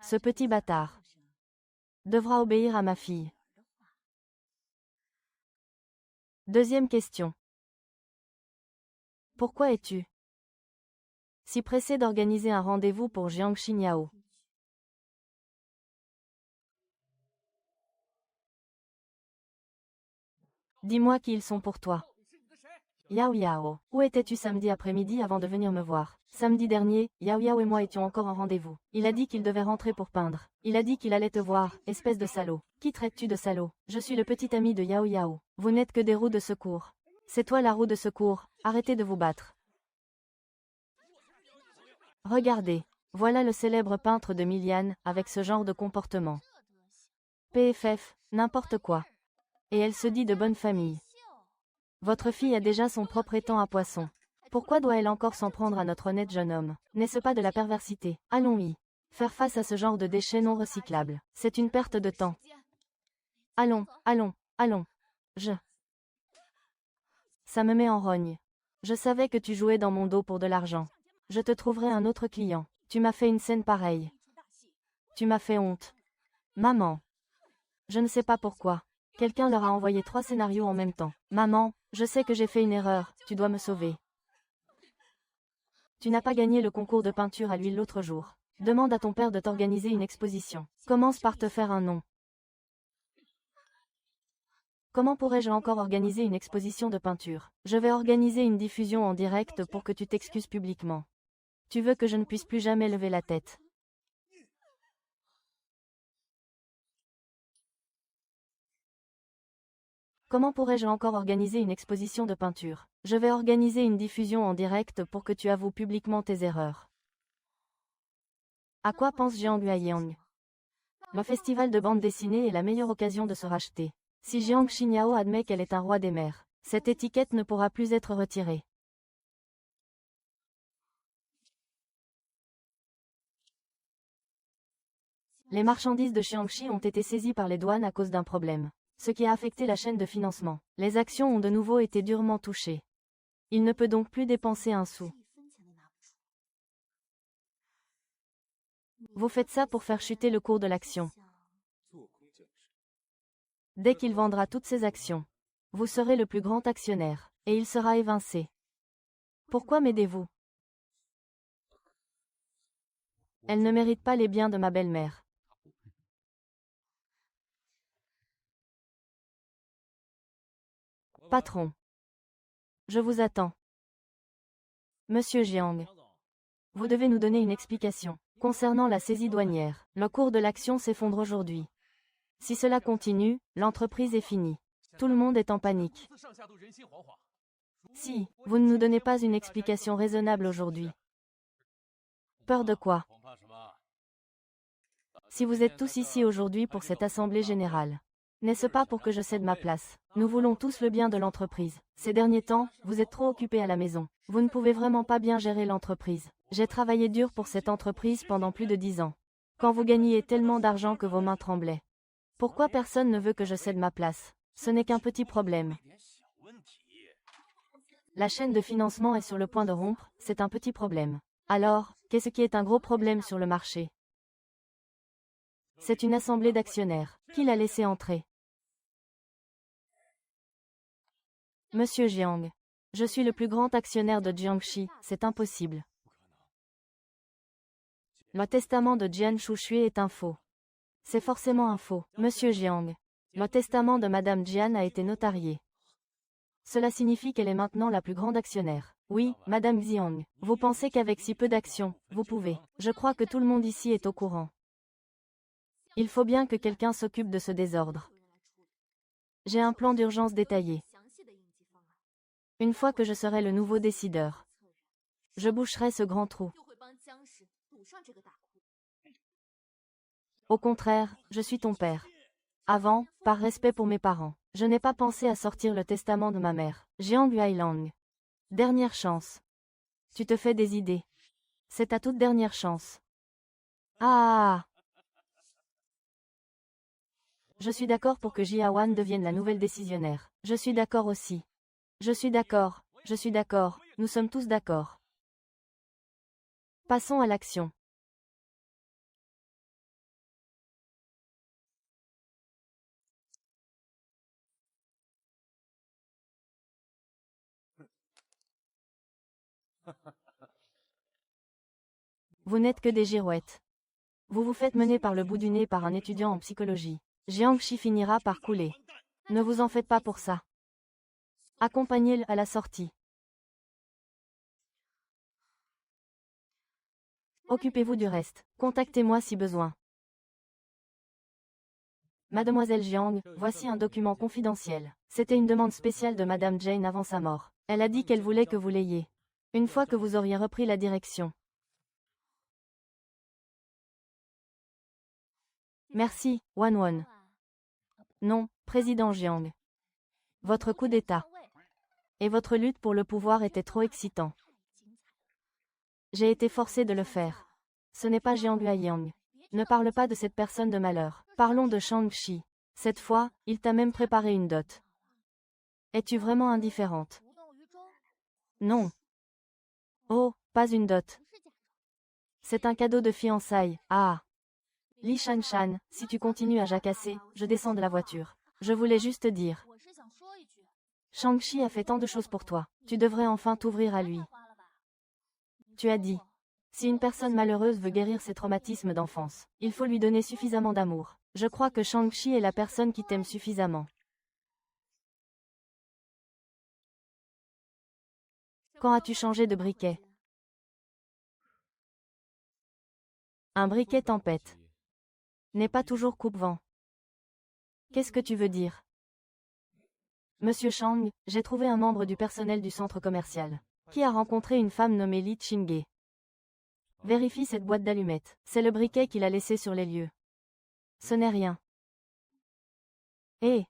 Ce petit bâtard devra obéir à ma fille. Deuxième question. Pourquoi es-tu si pressé d'organiser un rendez-vous pour Jiang Xinyao? Dis-moi qui ils sont pour toi. Yao Yao, où étais-tu samedi après-midi avant de venir me voir? Samedi dernier, Yao Yao et moi étions encore en rendez-vous. Il a dit qu'il devait rentrer pour peindre. Il a dit qu'il allait te voir, espèce de salaud. Qui traites-tu de salaud? Je suis le petit ami de Yao Yao. Vous n'êtes que des roues de secours. C'est toi la roue de secours, arrêtez de vous battre. Regardez, voilà le célèbre peintre de Milian, avec ce genre de comportement. PFF, n'importe quoi. Et elle se dit de bonne famille. Votre fille a déjà son propre étang à poisson. Pourquoi doit-elle encore s'en prendre à notre honnête jeune homme? N'est-ce pas de la perversité? Allons-y. Faire face à ce genre de déchets non recyclables, c'est une perte de temps. Allons, allons, allons. Ça me met en rogne. Je savais que tu jouais dans mon dos pour de l'argent. Je te trouverai un autre client. Tu m'as fait une scène pareille. Tu m'as fait honte. Maman. Je ne sais pas pourquoi. Quelqu'un leur a envoyé 3 scénarios en même temps. Maman, je sais que j'ai fait une erreur, tu dois me sauver. Tu n'as pas gagné le concours de peinture à l'huile l'autre jour. Demande à ton père de t'organiser une exposition. Commence par te faire un nom. Comment pourrais-je encore organiser une exposition de peinture? Je vais organiser une diffusion en direct pour que tu t'excuses publiquement. Tu veux que je ne puisse plus jamais lever la tête. Comment pourrais-je encore organiser une exposition de peinture? Je vais organiser une diffusion en direct pour que tu avoues publiquement tes erreurs. À quoi pense Jiang Yueyang? Le festival de bande dessinée est la meilleure occasion de se racheter. Si Jiang Xinyao admet qu'elle est un roi des mers, cette étiquette ne pourra plus être retirée. Les marchandises de Jiangxi ont été saisies par les douanes à cause d'un problème, ce qui a affecté la chaîne de financement. Les actions ont de nouveau été durement touchées. Il ne peut donc plus dépenser un sou. Vous faites ça pour faire chuter le cours de l'action. Dès qu'il vendra toutes ses actions, vous serez le plus grand actionnaire, et il sera évincé. Pourquoi m'aidez-vous? Elle ne mérite pas les biens de ma belle-mère. Patron. Je vous attends. Monsieur Jiang. Vous devez nous donner une explication. Concernant la saisie douanière, le cours de l'action s'effondre aujourd'hui. Si cela continue, l'entreprise est finie. Tout le monde est en panique. Si, vous ne nous donnez pas une explication raisonnable aujourd'hui. Peur de quoi? Si vous êtes tous ici aujourd'hui pour cette assemblée générale, n'est-ce pas pour que je cède ma place? Nous voulons tous le bien de l'entreprise. Ces derniers temps, vous êtes trop occupés à la maison. Vous ne pouvez vraiment pas bien gérer l'entreprise. J'ai travaillé dur pour cette entreprise pendant plus de 10 ans. Quand vous gagniez tellement d'argent que vos mains tremblaient. Pourquoi personne ne veut que je cède ma place? Ce n'est qu'un petit problème. La chaîne de financement est sur le point de rompre, c'est un petit problème. Alors, qu'est-ce qui est un gros problème sur le marché? C'est une assemblée d'actionnaires. Qui l'a laissé entrer? Monsieur Jiang. Je suis le plus grand actionnaire de Jiangxi, c'est impossible. Le testament de Jian Shuxue est un faux. C'est forcément un faux. Monsieur Jiang. Le testament de Madame Jian a été notarié. Cela signifie qu'elle est maintenant la plus grande actionnaire. Oui, Madame Jiang. Vous pensez qu'avec si peu d'actions, vous pouvez. Je crois que tout le monde ici est au courant. Il faut bien que quelqu'un s'occupe de ce désordre. J'ai un plan d'urgence détaillé. Une fois que je serai le nouveau décideur, je boucherai ce grand trou. Au contraire, je suis ton père. Avant, par respect pour mes parents, je n'ai pas pensé à sortir le testament de ma mère, Jiang Huailang. Dernière chance. Tu te fais des idées. C'est ta toute dernière chance. Ah! Je suis d'accord pour que Jiawan devienne la nouvelle décisionnaire. Je suis d'accord aussi. Je suis d'accord, nous sommes tous d'accord. Passons à l'action. Vous n'êtes que des girouettes. Vous vous faites mener par le bout du nez par un étudiant en psychologie. Jiangxi finira par couler. Ne vous en faites pas pour ça. Accompagnez-le à la sortie. Occupez-vous du reste. Contactez-moi si besoin. Mademoiselle Jiang, voici un document confidentiel. C'était une demande spéciale de Madame Jane avant sa mort. Elle a dit qu'elle voulait que vous l'ayez. Une fois que vous auriez repris la direction. Merci, Wanwon. Non, Président Jiang. Votre coup d'État. Et votre lutte pour le pouvoir était trop excitant. J'ai été forcé de le faire. Ce n'est pas Jiang Huaiyang. Ne parle pas de cette personne de malheur. Parlons de Shang-Chi. Cette fois, il t'a même préparé une dot. Es-tu vraiment indifférente? Non. Oh, pas une dot. C'est un cadeau de fiançailles. Ah. Li Shanshan, si tu continues à jacasser, je descends de la voiture. Je voulais juste dire. Shang-Chi a fait tant de choses pour toi. Tu devrais enfin t'ouvrir à lui. Tu as dit. Si une personne malheureuse veut guérir ses traumatismes d'enfance, il faut lui donner suffisamment d'amour. Je crois que Shang-Chi est la personne qui t'aime suffisamment. Quand as-tu changé de briquet? Un briquet tempête n'est pas toujours coupe-vent. Qu'est-ce que tu veux dire? Monsieur Shang, j'ai trouvé un membre du personnel du centre commercial qui a rencontré une femme nommée Li Chinghe. Vérifie cette boîte d'allumettes. C'est le briquet qu'il a laissé sur les lieux. Ce n'est rien. Eh!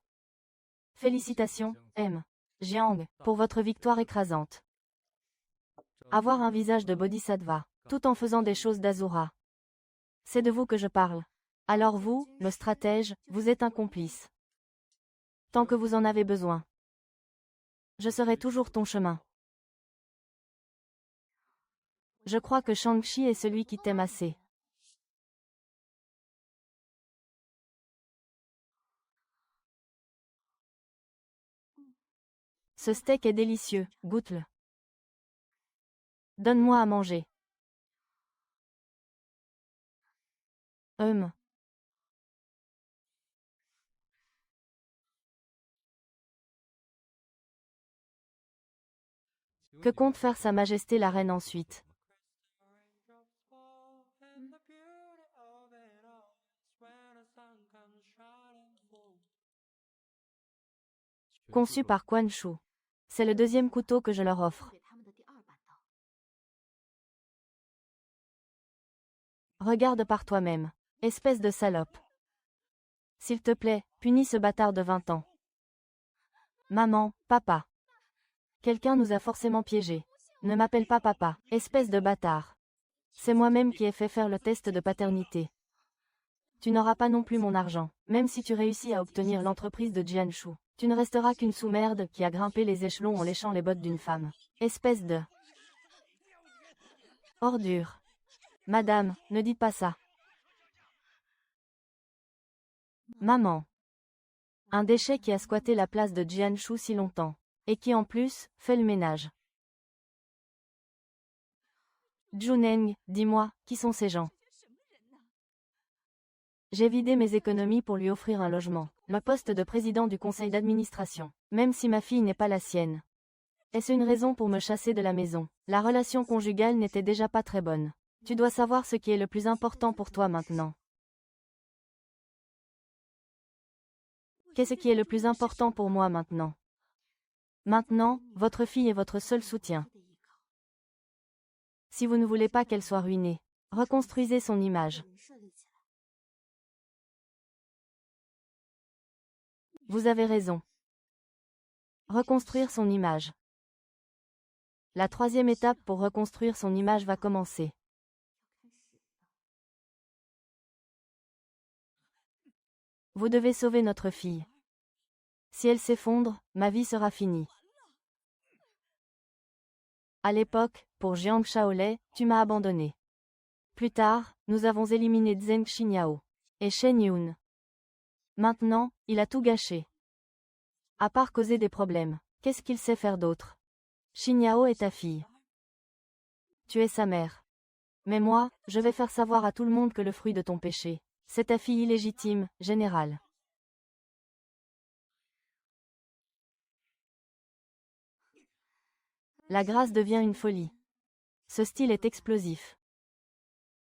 Félicitations, M. Jiang, pour votre victoire écrasante. Avoir un visage de bodhisattva, tout en faisant des choses d'Azura. C'est de vous que je parle. Alors vous, le stratège, vous êtes un complice. Tant que vous en avez besoin. Je serai toujours ton chemin. Je crois que Shang-Chi est celui qui t'aime assez. Ce steak est délicieux, goûte-le. Donne-moi à manger. Que compte faire Sa Majesté la Reine ensuite? Conçu par Quan Shu. C'est le deuxième couteau que je leur offre. Regarde par toi-même. Espèce de salope. S'il te plaît, punis ce bâtard de 20 ans. Maman, papa. Quelqu'un nous a forcément piégés. Ne m'appelle pas papa, espèce de bâtard. C'est moi-même qui ai fait faire le test de paternité. Tu n'auras pas non plus mon argent, même si tu réussis à obtenir l'entreprise de Jianshu. Tu ne resteras qu'une sous-merde qui a grimpé les échelons en léchant les bottes d'une femme. Espèce de... ordure. Madame, ne dites pas ça. Maman. Un déchet qui a squatté la place de Jianshu si longtemps. Et qui en plus, fait le ménage. Juneng, dis-moi, qui sont ces gens? J'ai vidé mes économies pour lui offrir un logement, le poste de président du conseil d'administration, même si ma fille n'est pas la sienne. Est-ce une raison pour me chasser de la maison? La relation conjugale n'était déjà pas très bonne. Tu dois savoir ce qui est le plus important pour toi maintenant. Qu'est-ce qui est le plus important pour moi maintenant? Maintenant, votre fille est votre seul soutien. Si vous ne voulez pas qu'elle soit ruinée, reconstruisez son image. Vous avez raison. Reconstruire son image. La troisième étape pour reconstruire son image va commencer. Vous devez sauver notre fille. Si elle s'effondre, ma vie sera finie. À l'époque, pour Jiang Shaolai, tu m'as abandonné. Plus tard, nous avons éliminé Zheng Xinyao et Shen Yun. Maintenant, il a tout gâché. À part causer des problèmes, qu'est-ce qu'il sait faire d'autre? Xinyao est ta fille. Tu es sa mère. Mais moi, je vais faire savoir à tout le monde que le fruit de ton péché, c'est ta fille illégitime, général. La grâce devient une folie. Ce style est explosif.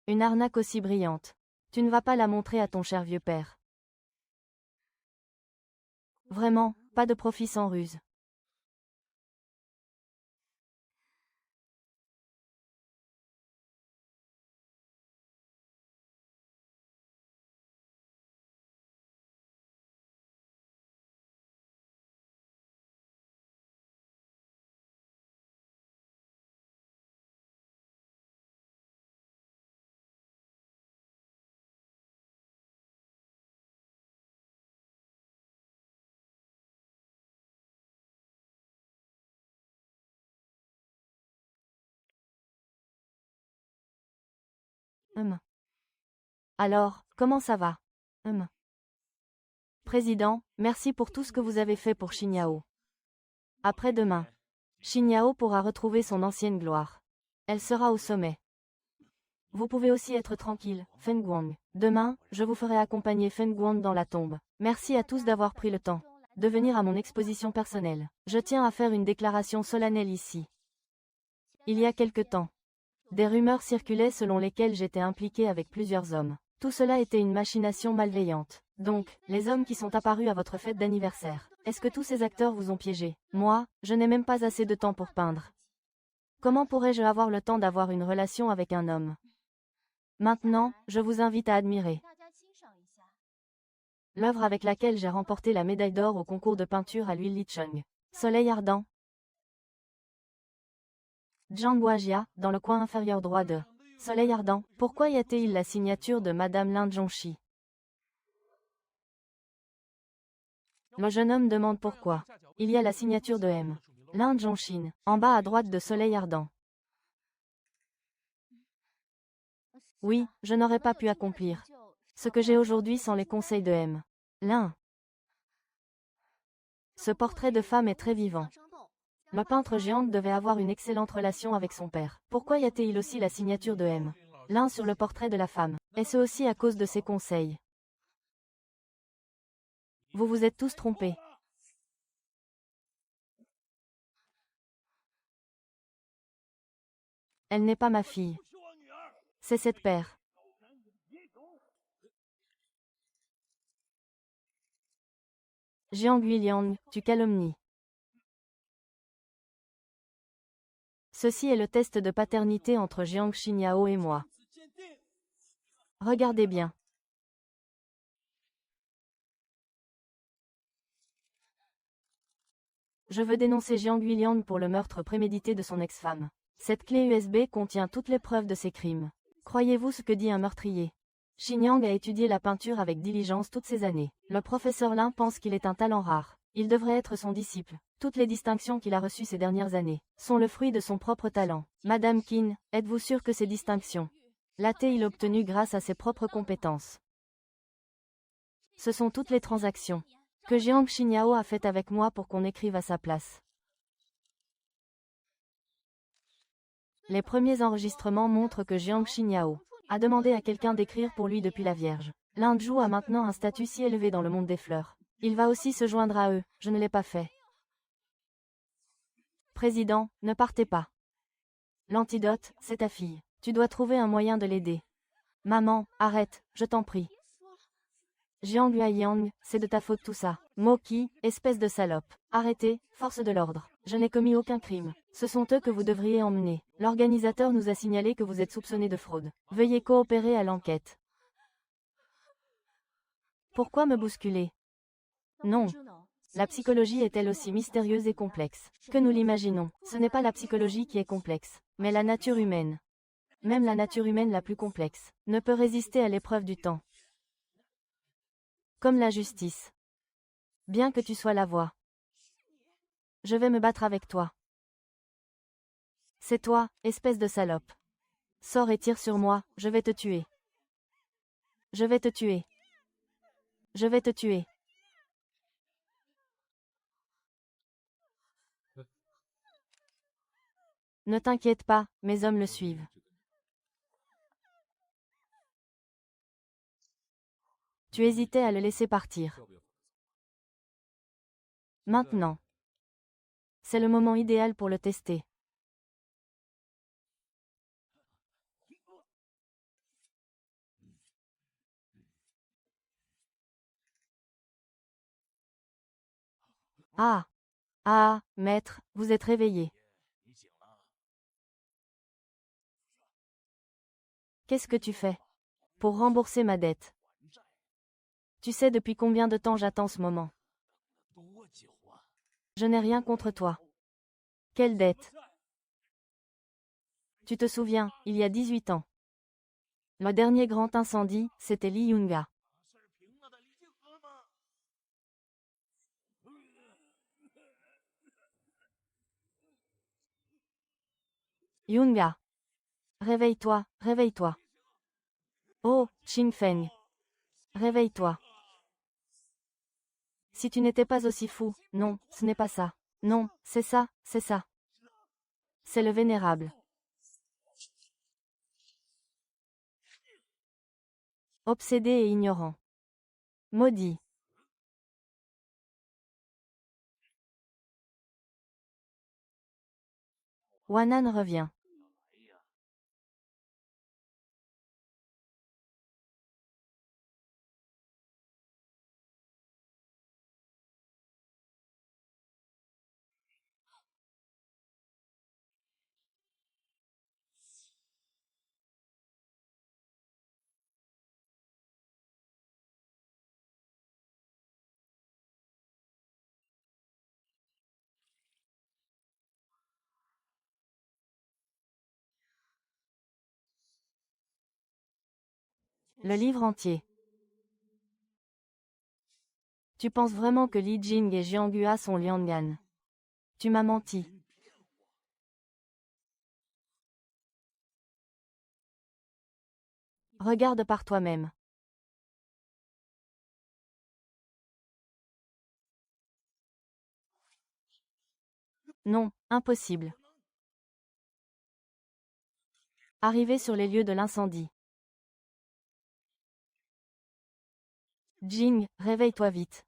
Une arnaque aussi brillante. Tu ne vas pas la montrer à ton cher vieux père. Vraiment, pas de profit sans ruse. Alors, comment ça va? Président, merci pour tout ce que vous avez fait pour Xinyao. Après-demain, Xinyao pourra retrouver son ancienne gloire. Elle sera au sommet. Vous pouvez aussi être tranquille, Feng Guang. Demain, je vous ferai accompagner Feng Guang dans la tombe. Merci à tous d'avoir pris le temps de venir à mon exposition personnelle. Je tiens à faire une déclaration solennelle ici. Il y a quelque temps, des rumeurs circulaient selon lesquelles j'étais impliqué avec plusieurs hommes. Tout cela était une machination malveillante. Donc, les hommes qui sont apparus à votre fête d'anniversaire, est-ce que tous ces acteurs vous ont piégé? Moi, je n'ai même pas assez de temps pour peindre. Comment pourrais-je avoir le temps d'avoir une relation avec un homme? Maintenant, je vous invite à admirer l'œuvre avec laquelle j'ai remporté la médaille d'or au concours de peinture à l'huile Licheng. Soleil ardent. Zhang Guajia, dans le coin inférieur droit de Soleil ardent. Pourquoi y a-t-il la signature de Madame Lin Zhongxi? Le jeune homme demande pourquoi. Il y a la signature de M. Lin Zhongxin, en bas à droite de Soleil ardent. Oui, je n'aurais pas pu accomplir ce que j'ai aujourd'hui sans les conseils de M. Lin. Ce portrait de femme est très vivant. Le peintre Jiang devait avoir une excellente relation avec son père. Pourquoi y a-t-il aussi la signature de M. Lin sur le portrait de la femme? Est-ce aussi à cause de ses conseils? Vous vous êtes tous trompés. Elle n'est pas ma fille. C'est cette père. Jiang Guiliang, tu calomnies. Ceci est le test de paternité entre Jiang Xinyao et moi. Regardez bien. Je veux dénoncer Jiang Guiliang pour le meurtre prémédité de son ex-femme. Cette clé USB contient toutes les preuves de ses crimes. Croyez-vous ce que dit un meurtrier? Xinyang a étudié la peinture avec diligence toutes ces années. Le professeur Lin pense qu'il est un talent rare. Il devrait être son disciple. Toutes les distinctions qu'il a reçues ces dernières années sont le fruit de son propre talent. Madame Qin, êtes-vous sûre que ces distinctions l'a-t-il obtenues grâce à ses propres compétences? Ce sont toutes les transactions que Jiang Xinyao a faites avec moi pour qu'on écrive à sa place. Les premiers enregistrements montrent que Jiang Xinyao a demandé à quelqu'un d'écrire pour lui depuis la Vierge. Lin Zhu a maintenant un statut si élevé dans le monde des fleurs. Il va aussi se joindre à eux, je ne l'ai pas fait. Président, ne partez pas. L'antidote, c'est ta fille. Tu dois trouver un moyen de l'aider. Maman, arrête, je t'en prie. Jiang Guiyang, c'est de ta faute tout ça. Moki, espèce de salope. Arrêtez, force de l'ordre. Je n'ai commis aucun crime. Ce sont eux que vous devriez emmener. L'organisateur nous a signalé que vous êtes soupçonné de fraude. Veuillez coopérer à l'enquête. Pourquoi me bousculer? Non, La psychologie est-elle aussi mystérieuse et complexe que nous l'imaginons? Ce n'est pas la psychologie qui est complexe, mais la nature humaine. Même la nature humaine la plus complexe ne peut résister à l'épreuve du temps. Comme la justice. Bien que tu sois la voix. Je vais me battre avec toi. C'est toi, espèce de salope. Sors et tire sur moi, je vais te tuer. Je vais te tuer. Je vais te tuer. Ne t'inquiète pas, mes hommes le suivent. Tu hésitais à le laisser partir. Maintenant. C'est le moment idéal pour le tester. Ah! Ah, maître, vous êtes réveillé. Qu'est-ce que tu fais? Pour rembourser ma dette. Tu sais depuis combien de temps j'attends ce moment. Je n'ai rien contre toi. Quelle dette? Tu te souviens, il y a 18 ans. Le dernier grand incendie, c'était Li Yunga. Yunga. Réveille-toi, réveille-toi. Oh, Qing Feng. Réveille-toi. Si tu n'étais pas aussi fou, non, ce n'est pas ça. Non, c'est ça, c'est ça. C'est le vénérable. Obsédé et ignorant. Maudit. Wanan revient. Le livre entier. Tu penses vraiment que Li Jing et Jianghua sont Liangan? Tu m'as menti. Regarde par toi-même. Non, impossible. Arrivé sur les lieux de l'incendie. Jing, réveille-toi vite.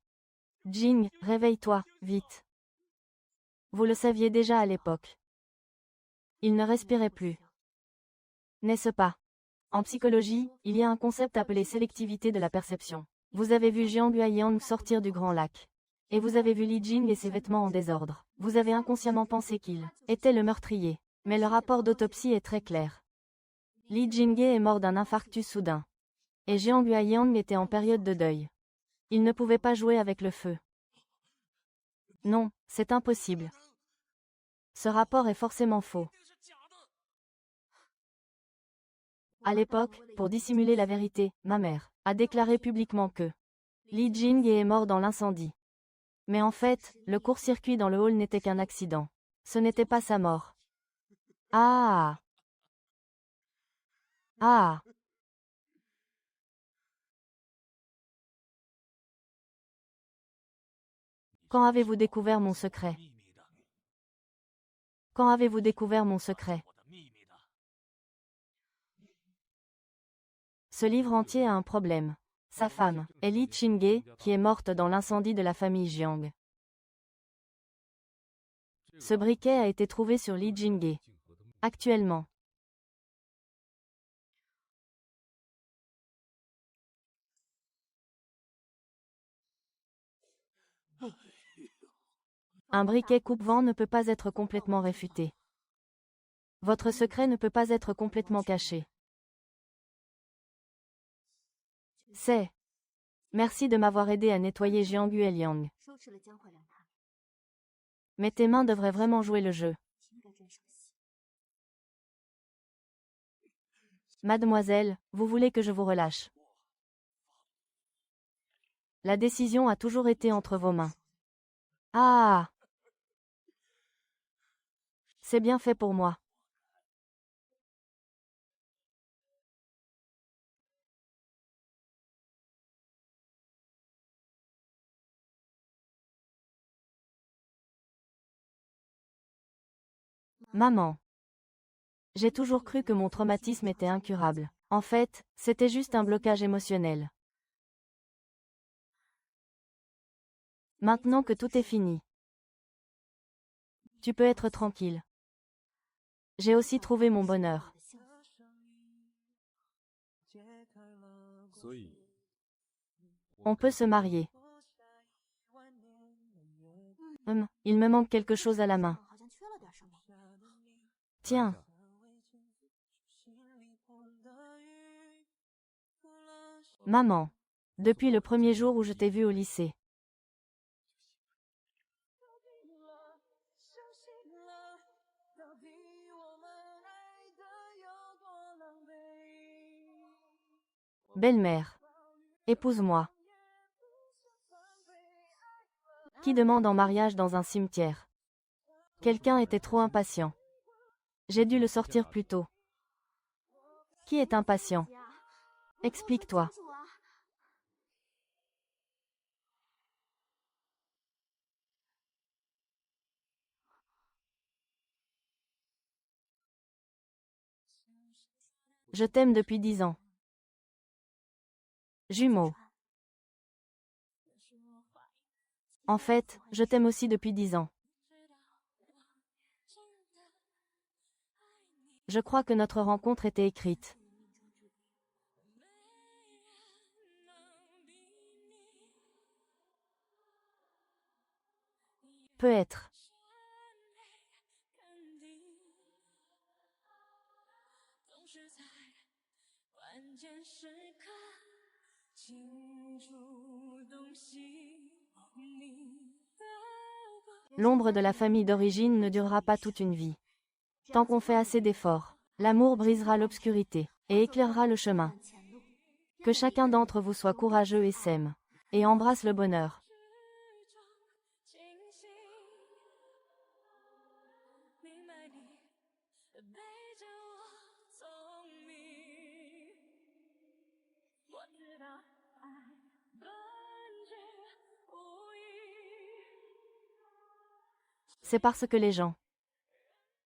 Jing, réveille-toi, vite. Vous le saviez déjà à l'époque. Il ne respirait plus. N'est-ce pas? En psychologie, il y a un concept appelé sélectivité de la perception. Vous avez vu Jiang Guiyang sortir du Grand Lac. Et vous avez vu Li Jing et ses vêtements en désordre. Vous avez inconsciemment pensé qu'il était le meurtrier. Mais le rapport d'autopsie est très clair. Li Jinghe est mort d'un infarctus soudain. Et Jiang Guiyang était en période de deuil. Il ne pouvait pas jouer avec le feu. Non, c'est impossible. Ce rapport est forcément faux. À l'époque, pour dissimuler la vérité, ma mère a déclaré publiquement que Li Jing est mort dans l'incendie. Mais en fait, le court-circuit dans le hall n'était qu'un accident. Ce n'était pas sa mort. Ah! Ah! Quand avez-vous découvert mon secret? Quand avez-vous découvert mon secret? Ce livre entier a un problème. Sa femme, Li Qinghe, qui est morte dans l'incendie de la famille Jiang. Ce briquet a été trouvé sur Li Jinghe. Actuellement. Un briquet coupe-vent ne peut pas être complètement réfuté. Votre secret ne peut pas être complètement caché. C'est Merci de m'avoir aidé à nettoyer Jianggu et Liang. 收拾了江淮两塔， Mais tes mains devraient vraiment jouer le jeu. 应该真熟悉。 Mademoiselle, vous voulez que je vous relâche? La décision a toujours été entre vos mains. Ah! C'est bien fait pour moi. Maman. J'ai toujours cru que mon traumatisme était incurable. En fait, c'était juste un blocage émotionnel. Maintenant que tout est fini, tu peux être tranquille. J'ai aussi trouvé mon bonheur. 所以 On peut se marier. Il me manque quelque chose à la main. 好像缺了点什么。 Tiens, maman. Depuis le premier jour où je t'ai vue au lycée. Belle-mère. Épouse-moi. Qui demande en mariage dans un cimetière? Quelqu'un était trop impatient. J'ai dû le sortir plus tôt. Qui est impatient? 姐啊， Explique-toi. 清楚啊！ Je t'aime depuis 10 ans. Jumeaux. En fait, je t'aime aussi depuis 10 ans. Je crois que notre rencontre était écrite. Peut-être. L'ombre de la famille d'origine ne durera pas toute une vie. Tant qu'on fait assez d'efforts, l'amour brisera l'obscurité et éclairera le chemin. 看前路， Que chacun d'entre vous soit courageux et s'aime. Et embrasse le bonheur. C'est parce que les gens